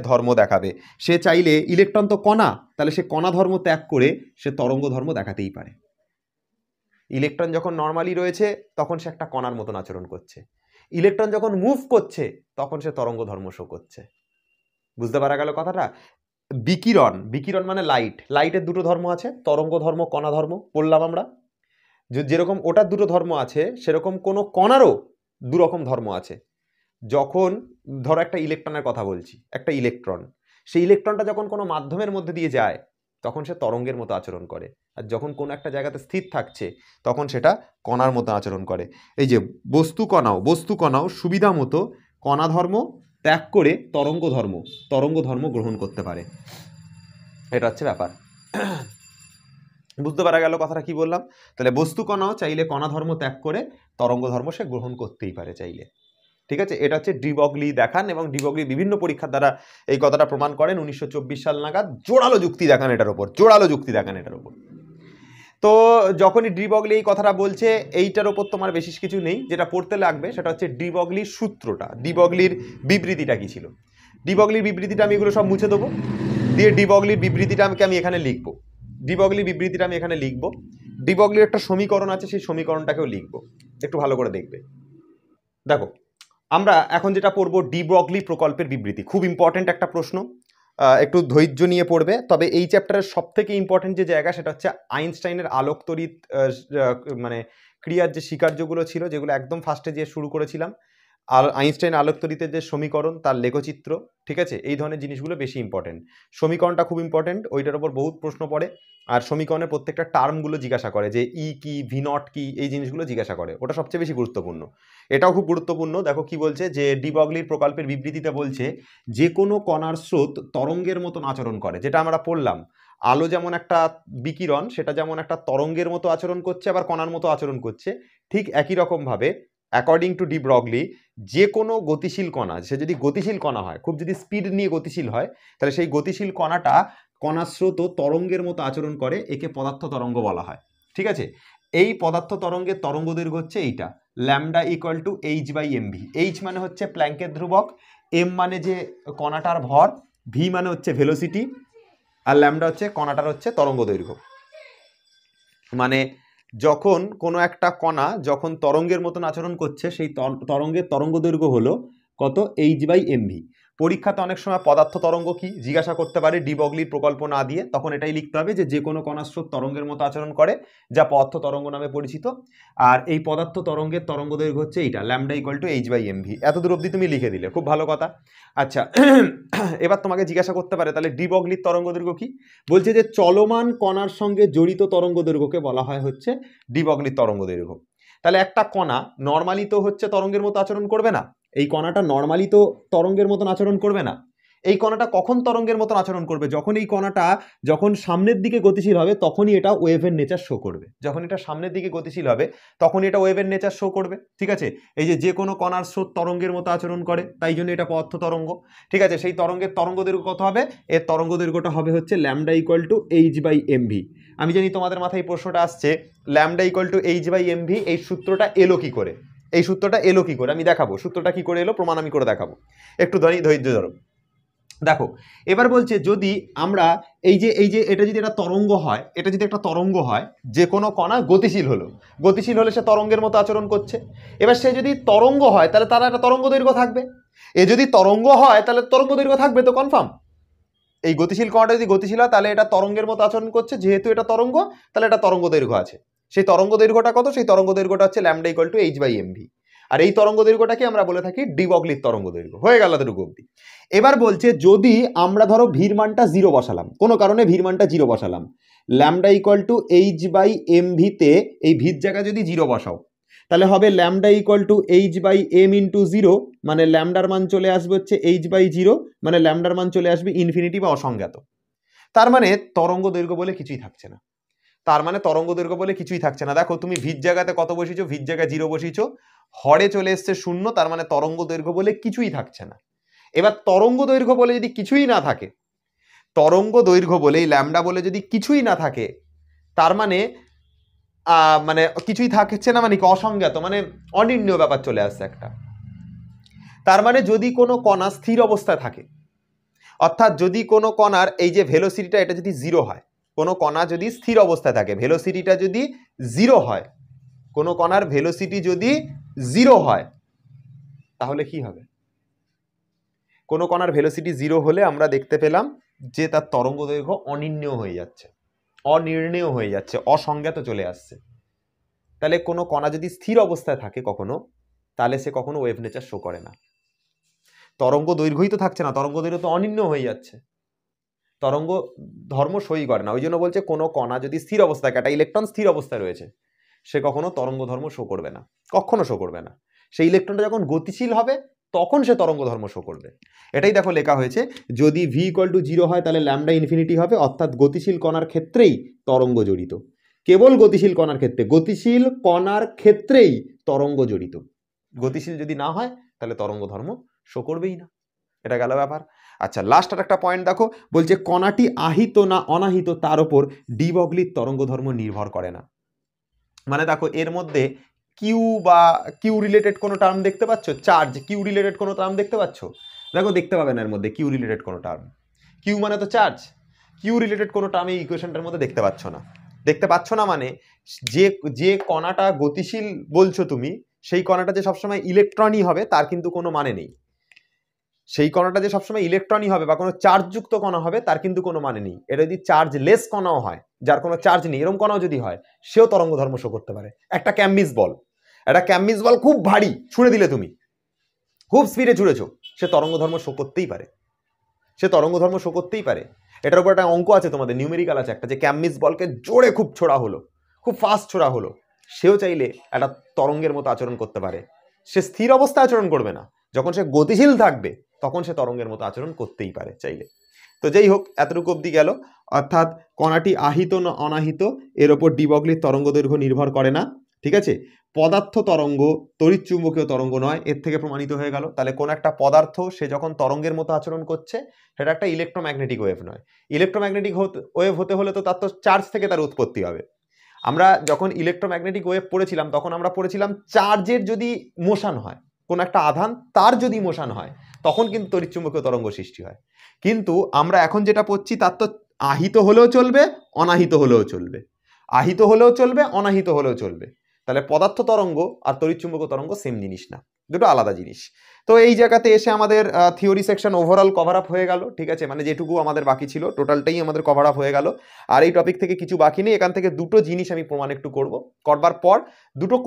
ধর্ম দেখাবে, সে চাইলে ইলেকট্রন তো কণা, তাহলে সে কণা ধর্ম ত্যাগ করে সে তরঙ্গ ধর্ম দেখাতেই পারে। ইলেকট্রন যখন নর্মালি রয়েছে তখন সে একটা কণার মতন আচরণ করছে, ইলেকট্রন যখন মুভ করছে তখন সে তরঙ্গ ধর্ম শো করছে। বুঝতে পারা গেল কথাটা? বিকিরণ মানে লাইটের দুটো ধর্ম আছে, তরঙ্গ ধর্ম, কণা ধর্ম, বললাম আমরা। যেরকম ওটার দুটো ধর্ম আছে সেরকম কোনো কণারও দুরকম ধর্ম আছে। যখন ধরো একটা ইলেকট্রনের কথা বলছি, একটা ইলেকট্রন, সেই ইলেকট্রনটা যখন কোনো মাধ্যমের মধ্যে দিয়ে যায় তখন সে তরঙ্গের মতো আচরণ করে, আর যখন কোনো একটা জায়গাতে স্থির থাকছে তখন সেটা কণার মতো আচরণ করে। এই যে বস্তু কণাও সুবিধা মতো কণা ধর্ম ত্যাগ করে তরঙ্গ ধর্ম গ্রহণ করতে পারে। এটা হচ্ছে ব্যাপার। বুঝতে পারা গেল কথাটা কি বললাম? তাহলে বস্তু কণাও চাইলে কণা ধর্ম ত্যাগ করে তরঙ্গ ধর্ম সে গ্রহণ করতেই পারে চাইলে। ঠিক আছে, এটা হচ্ছে ডি ব্রগলি দেখান, এবং ডি ব্রগলি বিভিন্ন পরীক্ষার দ্বারা এই কথাটা প্রমাণ করেন। 1924 সাল নাগাদ জোরালো যুক্তি দেখান এটার উপর। তো যখনই ডি ব্রগলি এই কথাটা বলছে, এইটার ওপর তোমার বেশি কিছু নেই, যেটা পড়তে লাগবে সেটা হচ্ছে ডি ব্রগলির সূত্রটা, ডি ব্রগলির বিবৃতিটা কি ছিল। ডি ব্রগলির বিবৃতিটা আমি এগুলো সব মুছে দেবো, দিয়ে ডি ব্রগলির বিবৃতিটা আমি এখানে লিখবো। ডি ব্রগলির একটা সমীকরণ আছে, সেই সমীকরণটাকেও লিখবো, একটু ভালো করে দেখবে। দেখো আমরা এখন যেটা পড়বো ডি ব্রগলি প্রকল্পের বিবৃতি, খুব ইম্পর্টেন্ট একটা প্রশ্ন, একটু ধৈর্য নিয়ে পড়বে। তবে এই চ্যাপ্টারের সব থেকে ইম্পর্টেন্ট যে জায়গা সেটা হচ্ছে আইনস্টাইনের আলোক তড়িৎ মানে ক্রিয়ার যে স্বীকার্যগুলো ছিল, যেগুলো একদম ফার্স্টে যে শুরু করেছিলাম, আর আইনস্টাইন আলোক তড়িতের যে সমীকরণ তার লেখচিত্র, ঠিক আছে, এই ধরনের জিনিসগুলো বেশি ইম্পর্টেন্ট। সমীকরণটা খুব ইম্পর্টেন্ট, ওইটার উপর বহুত প্রশ্ন পড়ে, আর সমীকরণের প্রত্যেকটা টার্মগুলো জিজ্ঞাসা করে, যে ই কি, ভি নট কি, এই জিনিসগুলো জিজ্ঞাসা করে, ওটা সবচেয়ে বেশি গুরুত্বপূর্ণ। এটাও খুব গুরুত্বপূর্ণ। দেখো কি বলছে, যে ডি ব্রগলির প্রকল্পের বিবৃতিতে বলছে যে কোনো কণার স্রোত তরঙ্গের মতন আচরণ করে, যেটা আমরা পড়লাম, আলো যেমন একটা বিকিরণ, সেটা যেমন একটা তরঙ্গের মতো আচরণ করছে আবার কণার মতো আচরণ করছে, ঠিক একই রকমভাবে অ্যাকর্ডিং টু ডি ব্রগলি যে কোনো গতিশীল কণা, সে যদি গতিশীল কণা হয়, খুব যদি স্পিড নিয়ে গতিশীল হয়, তাহলে সেই গতিশীল কণাটা কণার স্রোত তরঙ্গের মতো আচরণ করে, একে পদার্থ তরঙ্গ বলা হয়। ঠিক আছে, এই পদার্থ তরঙ্গের তরঙ্গ দৈর্ঘ্য হচ্ছে এইটা, lambda equal to H by M V. H মানে হচ্ছে প্ল্যাঙ্কের ধ্রুবক, এম মানে যে কণাটার ভর, ভি মানে হচ্ছে ভেলোসিটি, আর ল্যামডা হচ্ছে কণাটার হচ্ছে তরঙ্গ দৈর্ঘ্য। মানে যখন কোনো একটা কণা যখন তরঙ্গের মতন আচরণ করছে, সেই তরঙ্গের তরঙ্গ দৈর্ঘ্য হলো কত, এইচ বাই এম ভি। পরীক্ষাতে অনেক সময় পদার্থ তরঙ্গ কি জিজ্ঞাসা করতে পারে, ডি ব্রগলির প্রকল্প না দিয়ে, তখন এটাই লিখতে হবে যে কোনো কণার স্রোত তরঙ্গের মতো আচরণ করে, যা পদার্থ তরঙ্গ নামে পরিচিত, আর এই পদার্থ তরঙ্গের তরঙ্গ দৈর্ঘ্য হচ্ছে এইটা, lambda equal to H by M V. এত দূর অবধি তুমি লিখে দিলে, খুব ভালো কথা। আচ্ছা, এবার তোমাকে জিজ্ঞাসা করতে পারে তাহলে ডি ব্রগলির তরঙ্গ দৈর্ঘ্য কি, বলছে যে চলমান কণার সঙ্গে জড়িত তরঙ্গ দৈর্ঘ্যকে বলা হয় হচ্ছে ডি ব্রগলির তরঙ্গ দৈর্ঘ্য। তাহলে একটা কণা নর্মালি তো হচ্ছে তরঙ্গের মতো আচরণ করবে না, এই কণাটা নর্মালি তো তরঙ্গের মতন আচরণ করবে না। এই কণাটা কখন তরঙ্গের মতন আচরণ করবে, যখন এই কণাটা যখন সামনের দিকে গতিশীল হবে তখনই এটা ওয়েভের নেচার শো করবে, যখন এটা সামনের দিকে গতিশীল হবে তখনই এটা ওয়েভের নেচার শো করবে। ঠিক আছে, এই যে কোনো কণার স্রোত তরঙ্গের মতো আচরণ করে, তাই জন্য এটা পদার্থ তরঙ্গ। ঠিক আছে, সেই তরঙ্গের তরঙ্গ দৈর্ঘ্য কত হবে, এর তরঙ্গ দৈর্ঘ্যটা হবে হচ্ছে lambda equal to H by M V. আমি জানি তোমাদের মাথায় এই প্রশ্নটা আসছে, lambda equal to H by M V, এই সূত্রটা এলো কি করে? এই সূত্রটা এলো কি করে আমি দেখাবো, সূত্রটা কি করে এলো প্রমাণ আমি করে দেখাবো, একটু ধৈর্য ধরো। দেখো এবার বলছে যদি আমরা এই যে এটা যদি একটা তরঙ্গ হয়, এটা যদি একটা তরঙ্গ হয়, যে কোনো কণা গতিশীল হলে সে তরঙ্গের মতো আচরণ করছে। এবার সে যদি তরঙ্গ হয় তাহলে তার একটা তরঙ্গ দৈর্ঘ্য থাকবে, এ যদি তরঙ্গ হয় তাহলে তরঙ্গ দৈর্ঘ্য থাকবে তো কনফার্ম। এই গতিশীল কণাটা যদি গতিশীল হয় তাহলে এটা তরঙ্গের মতো আচরণ করছে, যেহেতু এটা তরঙ্গ তাহলে এটা তরঙ্গ দৈর্ঘ্য আছে। সেই তরঙ্গ দৈর্ঘ্যটা কত? সেই তরঙ্গ দৈর্ঘ্যটা হচ্ছে ল্যামডা ইকুয়াল টু h/mv। আর এই তরঙ্গ দৈর্ঘ্যটাকে আমরা বলে থাকি ডি ব্রগলির তরঙ্গ দৈর্ঘ্য। হয়ে গেল এতটুকু অবধি। এবার বলছে যদি আমরা ধরো ভির মানটা 0 বসালাম, কোনো কারণে ভির মানটা 0 বসালাম, ল্যামডা ইকুয়াল টু h/mv তে এই ভির জায়গায় যদি 0 বসাও তাহলে হবে lambda equal two h/m into 0, মানে ল্যামডার মান চলে আসবে হচ্ছে h/0, মানে ল্যামডার মান চলে আসবে ইনফিনিটি বা অসংজ্ঞাত। তার মানে তরঙ্গ দৈর্ঘ্য বলে কিছুই থাকছে না, দেখো তুমি ভির জায়গাতে কত বসিয়েছো? ভির জায়গায় 0 বসিয়েছো, হরে চলে এসছে 0, তার মানে তরঙ্গ দৈর্ঘ্য বলে কিছুই থাকছে না। এবার তরঙ্গ দৈর্ঘ্য বলে যদি কিছুই না থাকে, তরঙ্গ দৈর্ঘ্য বলে এই ল্যামডা বলে যদি কিছুই না থাকে, তার মানে মানে কিছুই থাকছে না, মানে অসংজ্ঞাত, মানে অনির্ণয় ব্যাপার চলে আসছে একটা। তার মানে যদি কোনো কণা স্থির অবস্থায় থাকে, অর্থাৎ যদি কোনো কণার এই যে ভেলোসিটিটা এটা যদি 0 হয়, কোনো কণা যদি স্থির অবস্থায় থাকে, ভেলোসিটিটা যদি 0 হয়, কোনো কণার ভেলোসিটি যদি 0 হয় তাহলে কি হবে? কোনো কণার ভেলোসিটি 0 হলে আমরা দেখতে পেলাম যে তার তরঙ্গ দৈর্ঘ্য অনির্ণেয় হয়ে যাচ্ছে, অসংজ্ঞাত চলে আসছে। তাহলে কোনো কণা যদি স্থির অবস্থায় থাকে কখনো, তাহলে সে কখনো ওয়েভ নেচার শো করে না। তরঙ্গ দৈর্ঘ্যই তো থাকছে না, তরঙ্গ দৈর্ঘ্য তো অনির্ণেয় হয়ে যাচ্ছে, তরঙ্গ ধর্ম সই করে না। ওই জন্য বলছে কোনো কণা যদি স্থির অবস্থায়, একটা ইলেকট্রন স্থির অবস্থায় রয়েছে, সে কখনো তরঙ্গ ধর্ম শো করবে না, কখনো শো করবে না। সেই ইলেকট্রনটা যখন গতিশীল হবে তখন সে তরঙ্গ ধর্ম শো করবে। এটাই দেখো লেখা হয়েছে, যদি v ইকুয়াল টু 0 হয় তাহলে ল্যামডা ইনফিনিটি হবে, অর্থাৎ গতিশীল কণার ক্ষেত্রেই তরঙ্গ জড়িত, কেবল গতিশীল কণার ক্ষেত্রেই তরঙ্গ জড়িত। গতিশীল যদি না হয় তাহলে তরঙ্গ ধর্ম শো করবেই না। এটা গেল ব্যাপার। আচ্ছা, লাস্ট আর একটা পয়েন্ট দেখো, বলছে কণাটি আহিত না অনাহিত তার উপর ডি ব্রগলির তরঙ্গ ধর্ম নির্ভর করে না। মানে দেখো এর মধ্যে কিউ রিলেটেড কোনো টার্ম দেখতে পাচ্ছ? চার্জ কিউ রিলেটেড কোনো টার্ম দেখতে পাচ্ছ? দেখো দেখতে পাবে না এর মধ্যে কিউ রিলেটেড কোনো টার্ম। কিউ মানে তো চার্জ, কিউ রিলেটেড কোনো টার্ম এই ইকুয়েশনটার মধ্যে দেখতে পাচ্ছ না। মানে যে কণাটা গতিশীল বলছো তুমি, সেই কণাটা যে সবসময় ইলেকট্রনই হবে তার কিন্তু কোনো মানে নেই। সেই কণাটা যে সবসময় ইলেকট্রনই হবে বা কোনো চার্জযুক্ত কণা হবে তার কিন্তু কোনো মানে নেই। এটা যদি চার্জলেস কণাও হয়, যার কোনো চার্জ নেই, এরকম কণাও যদি হয়, সেও তরঙ্গ ধর্ম শো করতে পারে। একটা ক্যাম্বিস বল খুব ভারী ছুঁড়ে দিলে, তুমি খুব স্পিডে ছুঁড়েছো, সে তরঙ্গ ধর্ম শো করতেই পারে। এটার উপর একটা অঙ্ক আছে, তোমাদের নিউমেরিক্যাল আছে একটা, যে ক্যাম্বিস বলকে জোরে খুব ছোড়া হলো, খুব ফাস্ট ছোড়া হলো, সেও চাইলে একটা তরঙ্গের মতো আচরণ করতে পারে। সে স্থির অবস্থায় আচরণ করবে না, যখন সে গতিশীল থাকবে তখন সে তরঙ্গের মতো আচরণ করতেই পারে চাইলে। তো যাই হোক, এতটুকু অবধি গেল। অর্থাৎ কণাটি আহিত না অনাহিত এর ওপর ডি ব্রগলির তরঙ্গ দৈর্ঘ্য নির্ভর করে না, ঠিক আছে? পদার্থ তরঙ্গ তড়িৎচুম্বকীয় তরঙ্গ নয়, এর থেকে প্রমাণিত হয়ে গেল। তাহলে কোন একটা পদার্থ সে যখন তরঙ্গের মতো আচরণ করছে, সেটা একটা ইলেকট্রোম্যাগনেটিক ওয়েভ নয়। ইলেকট্রোম্যাগনেটিক ওয়েভ হতে হলে তো তার তো চার্জ থেকে তার উৎপত্তি হবে। আমরা যখন ইলেকট্রোম্যাগনেটিক ওয়েভ পড়েছিলাম তখন আমরা পড়েছিলাম চার্জের যদি মোশন হয়, কোন একটা আধান তার যদি মোশন হয়, তখন কিন্তু তড়িৎচুম্বকীয় তরঙ্গ সৃষ্টি হয়। কিন্তু আমরা এখন যেটা পড়ছি তার তো আহিত হলেও চলবে, অনাহিত হলেও চলবে, অনাহিত হলেও চলবে। তাহলে পদার্থ তরঙ্গ আর তড়িৎচুম্বকীয় তরঙ্গ সেম জিনিস না, দুটো আলাদা জিনিস। তো এই জায়গাতে এসে আমাদের theory section overall cover up হয়ে গেল, ঠিক আছে? মানে যেটুকু আমাদের বাকি ছিল টোটালটাই আমাদের কভার আপ হয়ে গেল। আর এই টপিক থেকে কিছু বাকি নেই, এখান থেকে দুটো জিনিস আমি প্রমাণ একটু করবার পর দুটো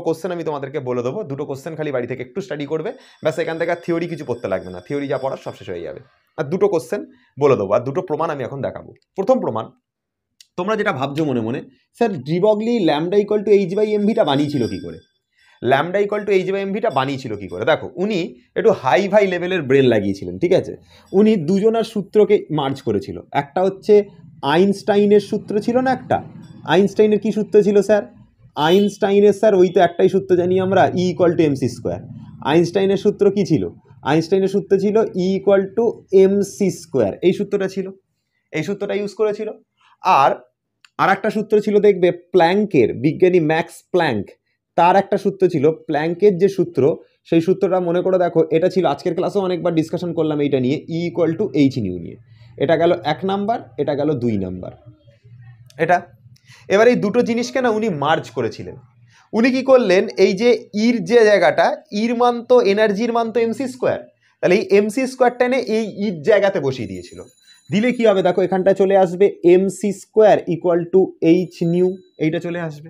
কোশ্চেন আমি তোমাদেরকে বলে দেবো। দুটো কোশ্চেন খালি বাড়ি থেকে একটু স্টাডি করবে, ব্যাস। এখান থেকে থিওরি কিছু পড়তে লাগবে না, থিওরি যা পড়ার সব শেষ হয়ে যাবে। আর দুটো কোশ্চেন বলে দেবো, আর দুটো প্রমাণ আমি এখন দেখাবো। প্রথম প্রমাণ, তোমরা যেটা ভাবছো মনে মনে, sir de Broglie lambda equal to h/mvটা বানিয়েছিল কি করে? বানিয়েছিল কি করে? দেখো উনি একটু হাই লেভেলের ব্রেন লাগিয়েছিলেন, ঠিক আছে? উনি দুজনার সূত্রকে মার্জ করেছিল। একটা হচ্ছে আইনস্টাইনের সূত্র ছিল না, একটা আইনস্টাইনের কি সূত্র ছিল স্যার? স্যার ওই তো একটাই সূত্র জানি আমরা, E = mc²। আইনস্টাইনের সূত্র কি ছিল? আইনস্টাইনের সূত্র ছিল E = mc²। এই সূত্রটা ইউজ করেছিল। আর একটা সূত্র ছিল, দেখবে প্ল্যাঙ্কের, বিজ্ঞানী ম্যাক্স প্ল্যাঙ্ক, তার একটা সূত্র ছিল প্ল্যাঙ্কের যে সূত্র, সেই সূত্রটা মনে করে দেখো, এটা ছিল আজকের ক্লাসেও অনেকবার ডিসকাশন করলাম এইটা নিয়ে, E equal to H new নিয়ে। এটা গেল 1 নাম্বার, এটা গেল 2 নাম্বার। এটা এবার এই দুটো জিনিসকে না উনি মার্জ করেছিলেন। উনি কি করলেন, এই যে ইর যে জায়গাটা, ইর মান তো এনার্জির মান তো এমসি স্কোয়ার, তাহলে এই এমসি স্কোয়ারটা এনে এই ইর জায়গাতে বসিয়ে দিয়েছিল। দিলে কি হবে দেখো, এখানটা চলে আসবে MC square equal to H new, এইটা চলে আসবে।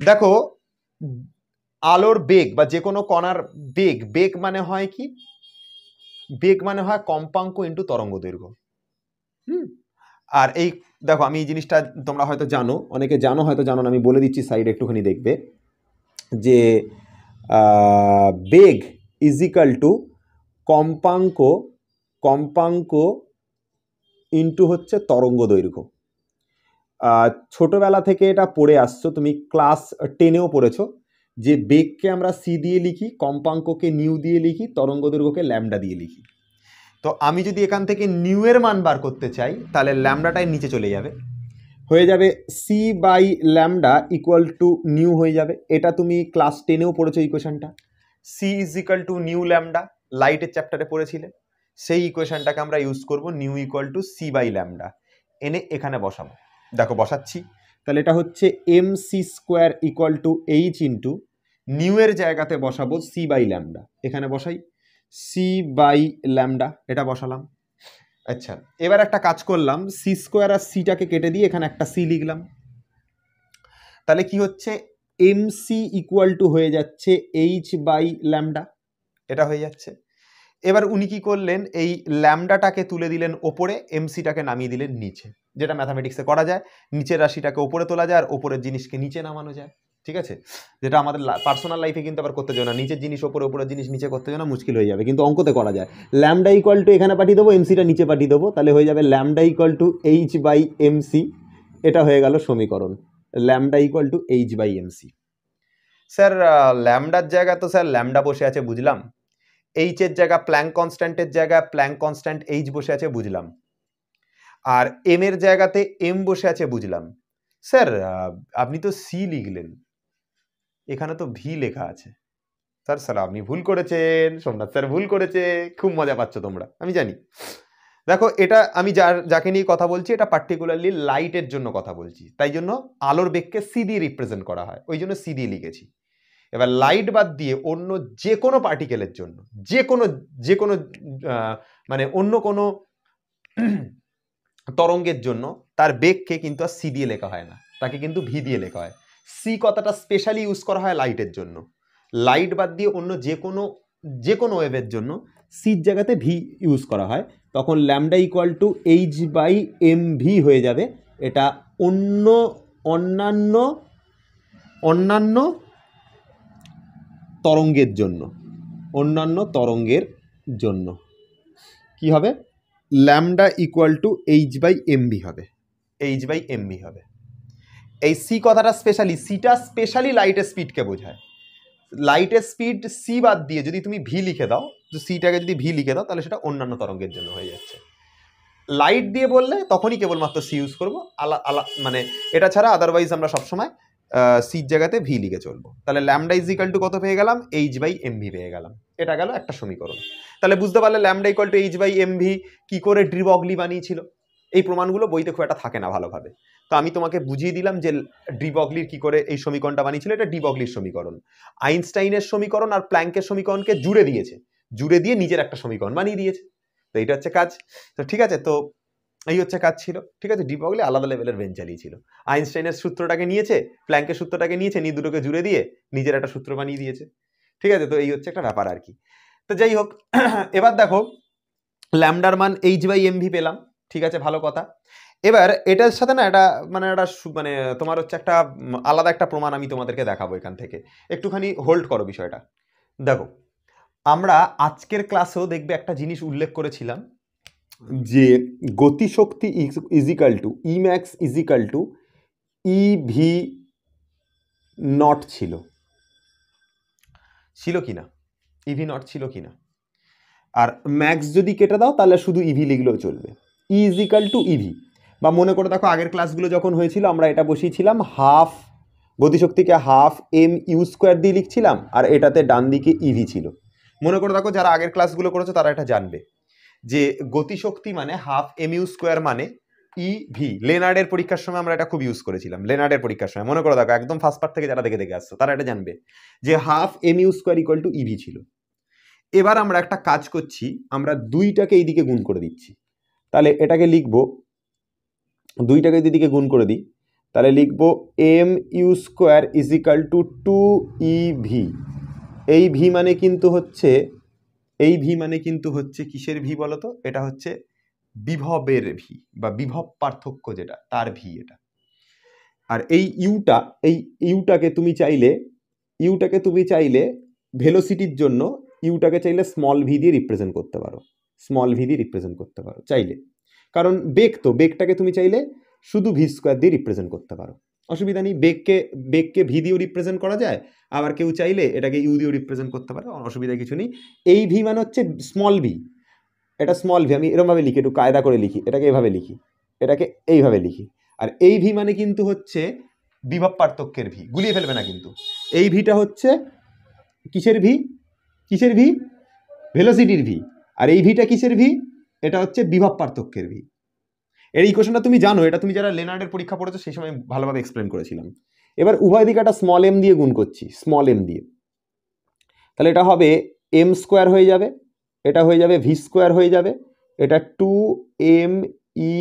দেখো আলোর বেগ বা যে কোনো কণার বেগ, বেগ মানে হয় কি, বেগ মানে হয় কম্পাঙ্ক ইন্টু তরঙ্গ দৈর্ঘ্য। আর এই দেখো আমি এই জিনিসটা তোমরা হয়তো জানো, অনেকে জানো হয়তো জানো না, আমি বলে দিচ্ছি সাইডে একটুখানি দেখবে, যে বেগ ইজিক্যাল টু কম্পাঙ্ক, কম্পাঙ্ক ইন্টু হচ্ছে তরঙ্গ দৈর্ঘ্য। ছোটবেলা থেকে এটা পড়ে আসছো, তুমি ক্লাস 10-এও পড়েছো, যে বেগকে আমরা সি দিয়ে লিখি, কম্পাঙ্ককে নিউ দিয়ে লিখি, তরঙ্গ দৈর্ঘ্যকে ল্যামডা দিয়ে লিখি। তো আমি যদি এখান থেকে নিউ এর মান বার করতে চাই, তাহলে ল্যামডাটাই নিচে চলে যাবে, হয়ে যাবে C by lambda equal to nu হয়ে যাবে। এটা তুমি ক্লাস 10-এও পড়েছো ইকুয়েশনটা, C is equal to nu lambda, লাইটের চ্যাপ্টারে পড়েছিলে। সেই ইকুয়েশনটাকে আমরা ইউজ করব, nu equal to C by lambda, এনে এখানে বসাবো। দেখো বসাচ্ছি, তাহলে এটা হচ্ছে M C square equal to H into nu এর জায়গাতে বসাবো সি বাই ল্যামডা, এখানে বসাই সি বাই ল্যামডা, এটা বসালাম। আচ্ছা এবার একটা কাজ করলাম, সি স্কোয়ার আর সিটাকে কেটে দিয়ে এখানে একটা সি লিখলাম, তাহলে কি হচ্ছে এম সি ইকুয়াল টু হয়ে যাচ্ছে এইচ বাই ল্যামডা, এটা হয়ে যাচ্ছে। এবার উনি কি করলেন, এই ল্যামডাটাকে তুলে দিলেন ওপরে, এমসিটাকে নামিয়ে দিলেন নিচে, যেটা ম্যাথামেটিক্সে করা যায়, নিচের রাশিটাকে ওপরে তোলা যায় আর ওপরের জিনিসকে নিচে নামানো যায়, ঠিক আছে। যেটা আমাদের পার্সোনাল লাইফে কিন্তু আবার করতে যাবে না, নিচের জিনিস ওপরে, ওপরের জিনিস নিচে করতে যাবে না, মুশকিল হয়ে যাবে, কিন্তু অঙ্কতে করা যায়। ল্যামডা ইকুয়াল টু এখানে পাঠিয়ে দেবো, এমসিটা নিচে পাঠিয়ে দেবো, তাহলে হয়ে যাবে lambda equal to H by MC, এটা হয়ে গেল সমীকরণ, lambda equal to H by MC. Sir ল্যামডার জায়গায় তো স্যার ল্যামডা বসে আছে বুঝলাম, এইচ এর জায়গা প্ল্যাঙ্ক কনস্ট্যান্টের জায়গায় প্ল্যাঙ্ক কনস্ট্যান্ট এইচ বসে আছে বুঝলাম, আর এম এর জায়গাতে এম বসে আছে বুঝলাম। স্যার আপনি তো সি লিখলেন, এখানে তো ভি লেখা আছে। স্যার স্যার আপনি ভুল করেছেন, সোমনাথ স্যার ভুল করেছে, খুব মজা পাচ্ছ তোমরা, আমি জানি। দেখো এটা আমি যাকে নিয়ে কথা বলছি, এটা পার্টিকুলারলি লাইটের জন্য কথা বলছি, তাই জন্য আলোর বেগকে সি দিয়ে রিপ্রেজেন্ট করা হয়, ওই জন্য সি দিয়ে লিখেছি। এবার লাইট বাদ দিয়ে অন্য যে কোনো পার্টিকেলের জন্য, যে কোনো মানে অন্য কোনো তরঙ্গের জন্য তার বেগকে কিন্তু আর সি দিয়ে লেখা হয় না, তাকে কিন্তু ভি দিয়ে লেখা হয়। সি কথাটা স্পেশালি ইউজ করা হয় লাইটের জন্য, লাইট বাদ দিয়ে অন্য যে কোনো ওয়েভের জন্য সির জায়গাতে ভি ইউজ করা হয়, তখন lambda equal to H by M V হয়ে যাবে। এটা অন্যান্য তরঙ্গের জন্য, অন্যান্য তরঙ্গের জন্য কি হবে, lambda equal to H by M V হবে, এইচ বাই এমভি হবে। এই সি কথাটা স্পেশালি, সিটা স্পেশালি লাইটের স্পিডকে বোঝায়। লাইটের স্পিড সি বাদ দিয়ে যদি তুমি ভি লিখে দাও, তো সিটাকে যদি ভি লিখে দাও, তাহলে সেটা অন্যান্য তরঙ্গের জন্য হয়ে যাচ্ছে। লাইট দিয়ে বললে তখনই কেবলমাত্র সি ইউজ করবো, মানে এটা ছাড়া আদারওয়াইজ আমরা সবসময় সির জায়গাতে ভি লিখে চলবো। তাহলে ল্যামডা ইজ ইকাল টু কত পেয়ে গেলাম, এইচ বাই এমভি পেয়ে গেলাম, এটা গেল একটা সমীকরণ। তাহলে বুঝতে পারলে lambda equal to H by M V কি করে ডি ব্রগলি বানিয়েছিল। এই প্রমাণগুলো বইতে খুব একটা থাকে না ভালোভাবে, তো আমি তোমাকে বুঝিয়ে দিলাম যে ডি ব্রগলির কি করে এই সমীকরণটা বানিয়েছিল। এটা ডি ব্রগলির সমীকরণ, আইনস্টাইনের সমীকরণ আর প্ল্যাঙ্কের সমীকরণকে জুড়ে দিয়েছে, জুড়ে দিয়ে নিজের একটা সমীকরণ বানিয়ে দিয়েছে। তো এইটা হচ্ছে কাজ। তো ঠিক আছে, তো এই হচ্ছে কাজ ছিল, ঠিক আছে। ডি ব্রগলি আলাদা লেভেলের বেঞ্চ চালিয়েছিল, আইনস্টাইনের সূত্রটাকে নিয়েছে, প্ল্যাঙ্কের সূত্রটাকে নিয়েছে, নিয়ে দুটোকে জুড়ে দিয়ে নিজের একটা সূত্র বানিয়ে দিয়েছে, ঠিক আছে। তো এই হচ্ছে একটা ব্যাপার আর কি। তো যাই হোক, এবার দেখো ল্যামডার মান এইচ বাই এমভি পেলাম, ঠিক আছে, ভালো কথা। এবার এটার সাথে না এটা মানে তোমার হচ্ছে একটা আলাদা একটা প্রমাণ আমি তোমাদেরকে দেখাবো এখান থেকে, একটুখানি হোল্ড করো বিষয়টা। দেখো আমরা আজকের ক্লাসেও দেখবে একটা জিনিস উল্লেখ করেছিলাম, যে গতিশক্তি equal to E max equal to E V naught ছিল কিনা, ইভি নট ছিল কিনা। আর ম্যাক্স যদি কেটে দাও তাহলে শুধু ইভি লিখলেও চলবে, ই ইজিক্যাল টু ইভি। বা মনে করে দেখো আগের ক্লাসগুলো যখন হয়েছিল আমরা এটা বসিয়েছিলাম হাফ গতিশক্তিকে হাফ এম ইউ স্কোয়ার দিয়ে লিখছিলাম, আর এটাতে ডান দিকে ইভি ছিল। মনে করে দেখো, যারা আগের ক্লাসগুলো করেছো তারা এটা জানবে যে গতিশক্তি মানে হাফ এম ইউ স্কোয়ার মানে ইভি। লেনার্ডের পরীক্ষার সময় আমরা এটা খুব ইউজ করেছিলাম। লেনার্ডের পরীক্ষার সময় মনে করে দেখো, একদম ফার্স্ট পার্ট থেকে যারা দেখে দেখে আসছো তারা এটা জানবে যে half M U square equal to EV ছিল। এবার আমরা একটা কাজ করছি, আমরা দুইটাকে এইদিকে গুণ করে দিচ্ছি। তাহলে এটাকে লিখবো, দুইটাকে দিদিকে গুণ করে দিই, তাহলে লিখবো M U square is equal to 2ইভি। এই ভি মানে কিন্তু হচ্ছে, এই ভি মানে কিন্তু হচ্ছে কিসের ভি বলো তো? এটা হচ্ছে বিভবের ভি বা বিভব পার্থক্য যেটা, তার ভি এটা। আর এই ইউটাকে তুমি চাইলে ভেলোসিটির জন্য ইউটাকে চাইলে স্মল ভি দিয়ে রিপ্রেজেন্ট করতে পারো, স্মল ভি দিয়ে রিপ্রেজেন্ট করতে পারো চাইলে। কারণ বেগ তো, বেগটাকে তুমি চাইলে শুধু ভি স্কোয়ার দিয়ে রিপ্রেজেন্ট করতে পারো, অসুবিধা নেই। বেগকে ভি দিয়েও রিপ্রেজেন্ট করা যায়, আবার কেউ চাইলে এটাকে ইউ দিয়েও রিপ্রেজেন্ট করতে পারে, অসুবিধা কিছু নেই। এই ভি মানে হচ্ছে স্মল ভি, এটা স্মল ভি। আমি এরকমভাবে লিখি, একটু কায়দা করে লিখি, এটাকে এভাবে লিখি, এটাকে এইভাবে লিখি। আর এই ভি মানে কিন্তু হচ্ছে বিভব পার্থক্যের ভি, গুলিয়ে ফেলবে না কিন্তু। এই ভিটা হচ্ছে কিসের ভি? কিসের ভি? ভেলোসিটির ভি। আর এই ভিটা কিসের ভি? এটা হচ্ছে বিভব পার্থক্যের ভি। এর ইকুয়েশনটা তুমি জানো, এটা তুমি যারা লেনার্ডের পরীক্ষা পড়েছো সেই সময় ভালোভাবে এক্সপ্লেন করেছিলাম। এবার উভয় দিকে একটা স্মল এম দিয়ে গুণ করছি, স্মল এম দিয়ে। তাহলে এটা হবে এম স্কোয়ার হয়ে যাবে, এটা হয়ে যাবে ভি স্কোয়ার হয়ে যাবে, এটা 2m ই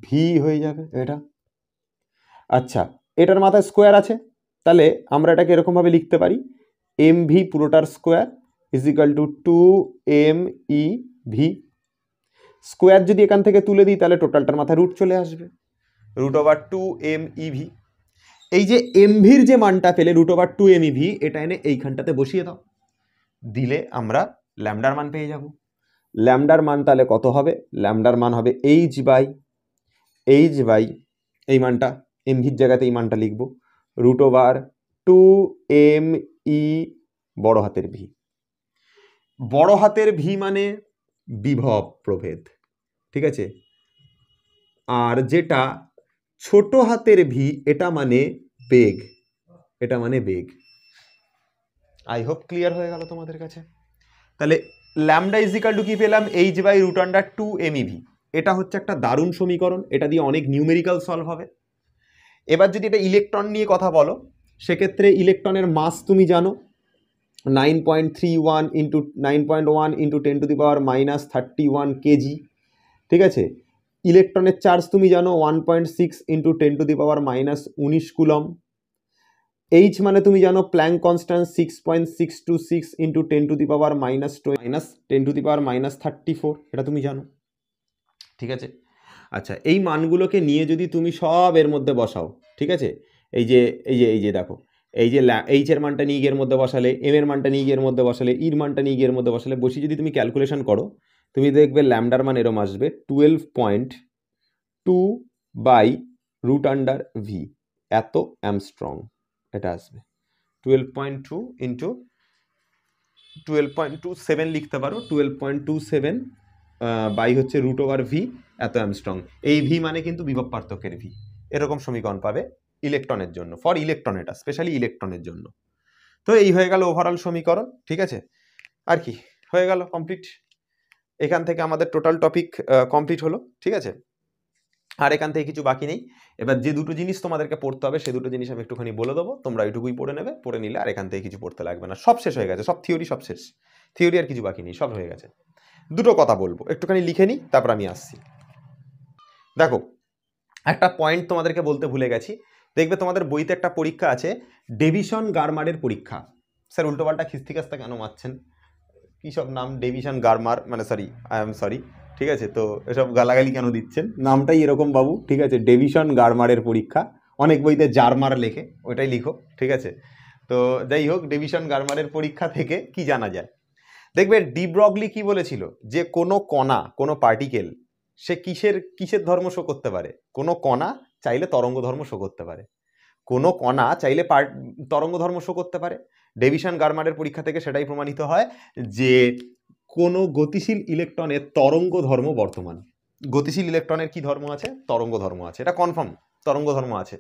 ভি হয়ে যাবে এটা। আচ্ছা, এটার মাথায় স্কোয়ার আছে, তাহলে আমরা এটাকে এরকমভাবে লিখতে পারি এম ভি পুরোটার square is equal to 2m E V. Square যদি এখান থেকে তুলে দিই তাহলে টোটালটার মাথায় রুট চলে আসবে, root over 2m E V. এই যে এম ভির যে মানটা পেলে root over 2m E V, এটা এনে এইখানটাতে বসিয়ে দাও, দিলে আমরা ল্যামডার মান পেয়ে যাব। ল্যামডার মান তাহলে কত হবে? ল্যামডার মান হবে এইচ বাই এই মানটা এম ভির জায়গাতে এই মানটা লিখব, রুট ওভার 2m ই বড় হাতের ভি। বড় হাতের ভি মানে বিভব প্রভেদ, ঠিক আছে? আর যেটা ছোট হাতের ভি, এটা মানে বেগ, এটা মানে বেগ। আই হোপ ক্লিয়ার হয়ে গেল তোমাদের কাছে। তাহলে ল্যামডা ইজ ইকাল টু কি পেলাম? H by root under 2m E V. এটা হচ্ছে একটা দারুণ সমীকরণ, এটা দিয়ে অনেক নিউমেরিক্যাল সলভ হবে। এবার যদি এটা ইলেকট্রন নিয়ে কথা বলো, সেক্ষেত্রে ইলেকট্রনের মাস তুমি জানো 9.31 ইন্টু 9.1 ইন্টু 10⁻³ কেজি, ঠিক আছে? ইলেকট্রনের চার্জ তুমি জানো 1.6 ইন্টু 10⁻19 কুলম। এইচ মানে তুমি জানো প্ল্যাঙ্ক কনস্ট্যান্ট 6.626 ইন্টু 10⁻34, এটা তুমি জানো, ঠিক আছে? আচ্ছা, এই মানগুলোকে নিয়ে যদি তুমি সব এর মধ্যে বসাও, ঠিক আছে? এই যে দেখো, এই যে এইচ এর মানটা নিয়ে গিয়ে এর মধ্যে বসালে, এম এর মানটা নিয়ে গিয়ে এর মধ্যে বসালে, ইর মানটা নিয়ে গিয়ে এর মধ্যে বসালে, বসি যদি তুমি ক্যালকুলেশন করো, তুমি দেখবে ল্যামডার মান এরম আসবে 12.2 বাই রুট আন্ডার ভি, এত অ্যামস্ট্রং এটা আসবে। 12.2 ইন্টু 12.27 লিখতে পারো, 12.27 বাই হচ্ছে রুট ওভার ভি, এত অ্যামস্ট্রং। এই ভি মানে কিন্তু বিভব পার্থক্যের ভি। এরকম সমীকরণ পাবে ইলেকট্রনের জন্য, ফর ইলেকট্রন, এটা স্পেশালি ইলেকট্রনের জন্য। তো এই হয়ে গেল ওভারঅল সমীকরণ, ঠিক আছে? আর কি হয়ে গেল কমপ্লিট। এখান থেকে আমাদের টোটাল টপিক কমপ্লিট হলো, ঠিক আছে? আর এখান থেকে কিছু বাকি নেই। এবার যে দুটো জিনিস তোমাদেরকে পড়তে হবে, সে দুটো জিনিস আমি একটুখানি বলে দেবো, তোমরা এইটুকুই পড়ে নেবে, পড়ে নিলে আর এখান থেকে কিছু পড়তে লাগবে না, সব শেষ হয়ে গেছে, সব থিওরি সব শেষ, থিওরি আর কিছু বাকি নেই, সব হয়ে গেছে। দুটো কথা বলবো, একটুখানি লিখে নিই, তারপর আমি আসছি। দেখো, একটা পয়েন্ট তোমাদেরকে বলতে ভুলে গেছি। দেখবে তোমাদের বইতে একটা পরীক্ষা আছে, ডেভিশন গারমারের পরীক্ষা। স্যার উল্টোপাল্টা খিস্তিকাস্তা কেন মারছেন? কী সব নাম, ডেভিশন গারমার, মানে আই এম সরি, ঠিক আছে? তো এসব গালাগালি কেন দিচ্ছেন? নামটাই এরকম বাবু, ঠিক আছে? ডেভিশন গারমারের পরীক্ষা। অনেক বইতে জারমার লেখে, ওইটাই লিখো, ঠিক আছে? তো যাই হোক, ডেভিশন গারমারের পরীক্ষা থেকে কি জানা যায়? দেখবে ডি ব্রগলি কি বলেছিল, যে কোনো কণা, কোনো পার্টিকেল, সে কিসের ধর্ম শো করতে পারে? কোনো কণা চাইলে তরঙ্গ ধর্ম শো করতে পারে, কোনো কণা চাইলে তরঙ্গ ধর্ম শো করতে পারে। ডেভিশন গারমারের পরীক্ষা থেকে সেটাই প্রমাণিত হয় যে কোনো গতিশীল ইলেকট্রনের তরঙ্গ ধর্ম বর্তমান। গতিশীল ইলেকট্রনের কি ধর্ম আছে? তরঙ্গ ধর্ম আছে, এটা কনফার্ম, তরঙ্গ ধর্ম আছে,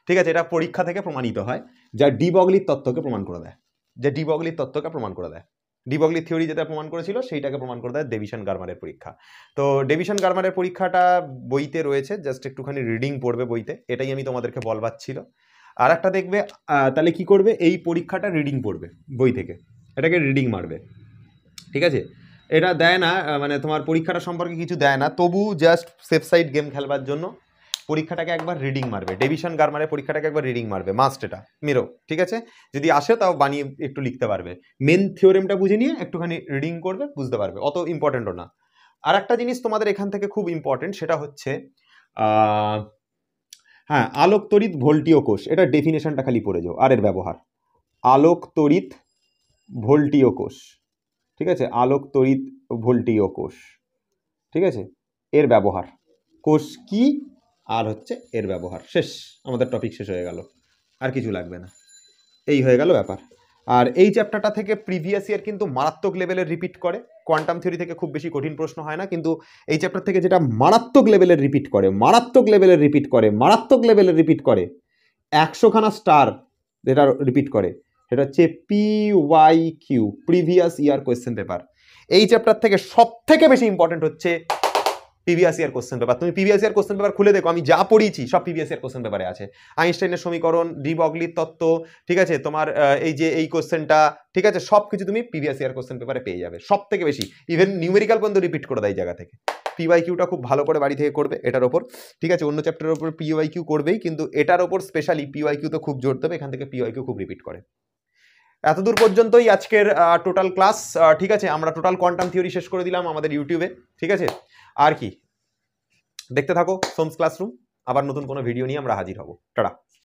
ঠিক আছে, এটা পরীক্ষা থেকে প্রমাণিত হয়, যা ডি বগলির তত্ত্বকে প্রমাণ করে দেয়, যে ডি বগলির তত্ত্বকে প্রমাণ করে দেয়। ডি বগলির থিওরি যেটা প্রমাণ করেছিল সেইটাকে প্রমাণ করে দেয় ডেভিশন গারমারের পরীক্ষা। তো ডেভিশন গারমারের পরীক্ষাটা বইতে রয়েছে, জাস্ট একটুখানি রিডিং পড়বে বইতে, এটাই আমি তোমাদেরকে বলবার ছিল। আর একটা দেখবে, তাহলে কি করবে, এই পরীক্ষাটা রিডিং পড়বে বই থেকে, এটাকে রিডিং মারবে, ঠিক আছে। এটা দেয় না, মানে তোমার পরীক্ষাটা সম্পর্কে কিছু দেয় না, তবু জাস্ট সেফ সাইড গেম খেলবার জন্য পরীক্ষাটাকে একবার রিডিং মারবে, ডেভিশন গারমারের পরীক্ষাটাকে একবার রিডিং মারবে, মাস্ট এটা মেরো, ঠিক আছে। যদি আসে তাও বানিয়ে একটু লিখতে পারবে, মেন থিওরেমটা বুঝে নিয়ে একটুখানি রিডিং করবে, বুঝতে পারবে, অত ইম্পর্টেন্টও না। আর একটা জিনিস তোমাদের এখান থেকে খুব ইম্পর্টেন্ট, সেটা হচ্ছে হ্যাঁ, আলোক তড়িৎ ভোল্টীয় কোষ, এটা ডেফিনেশনটা খালি পড়ে যাও, আর এর ব্যবহার, আলোক তড়িৎ ভোল্টীয় কোষ, ঠিক আছে, আলোক তড়িৎ ভোল্টীয় কোষ, ঠিক আছে, এর ব্যবহার, কোষ কি আর হচ্ছে এর ব্যবহার, শেষ, আমাদের টপিক শেষ হয়ে গেল, আর কিছু লাগবে না, এই হয়ে গেল ব্যাপার। আর এই চ্যাপ্টারটা থেকে প্রিভিয়াস ইয়ার কিন্তু মারাত্মক লেভেলের রিপিট করে, কোয়ান্টাম থিওরি থেকে খুব বেশি কঠিন প্রশ্ন হয় না, কিন্তু এই চ্যাপ্টার থেকে যেটা মারাত্মক লেভেলের রিপিট করে, মারাত্মক লেভেলের রিপিট করে, মারাত্মক লেভেলের রিপিট করে, 100খানা স্টার যেটা রিপিট করে, সেটা হচ্ছে PYQ, previous year question paper. এই চ্যাপ্টার থেকে সব থেকে বেশি ইম্পর্টেন্ট হচ্ছে প্রিভিয়াস ইয়ার কোশ্চেন পেপার। তুমি প্রিভিয়াস ইয়ার কোশ্চেন পেপার খুলে দেখো, আমি যা পড়িয়েছি সব প্রিভিয়াস ইয়ার কোশ্চেন পেপারে আছে। আইনস্টাইনের সমীকরণ, ডি বগলির তত্ত্ব, ঠিক আছে, তোমার এই যে এই কোশ্চেনটা, ঠিক আছে, সব কিছু তুমি প্রিভিয়াস ইয়ার কোশ্চেন পেপারে পেয়ে যাবে, সব থেকে বেশি, ইভেন নিউমেরিক্যাল পর্যন্ত রিপিট করে দেয় এই জায়গা থেকে। PYQটা খুব ভালো করে বাড়ি থেকে করবে এটার ওপর, ঠিক আছে, অন্য চ্যাপ্টারের ওপর PYQ করবেই, কিন্তু এটার ওপর স্পেশালি PYQ তো খুব জোর দেবে, এখান থেকে PYQ খুব রিপিট করে। এতদূর পর্যন্তই আজকের টোটাল ক্লাস, ঠিক আছে। আমরা টোটাল কোয়ান্টাম থিওরি শেষ করে দিলাম আমাদের ইউটিউবে, ঠিক আছে। আর কি, দেখতে থাকো সোমস ক্লাসরুম, আবার নতুন কোনো ভিডিও নিয়ে আমরা হাজির হব, টাটা।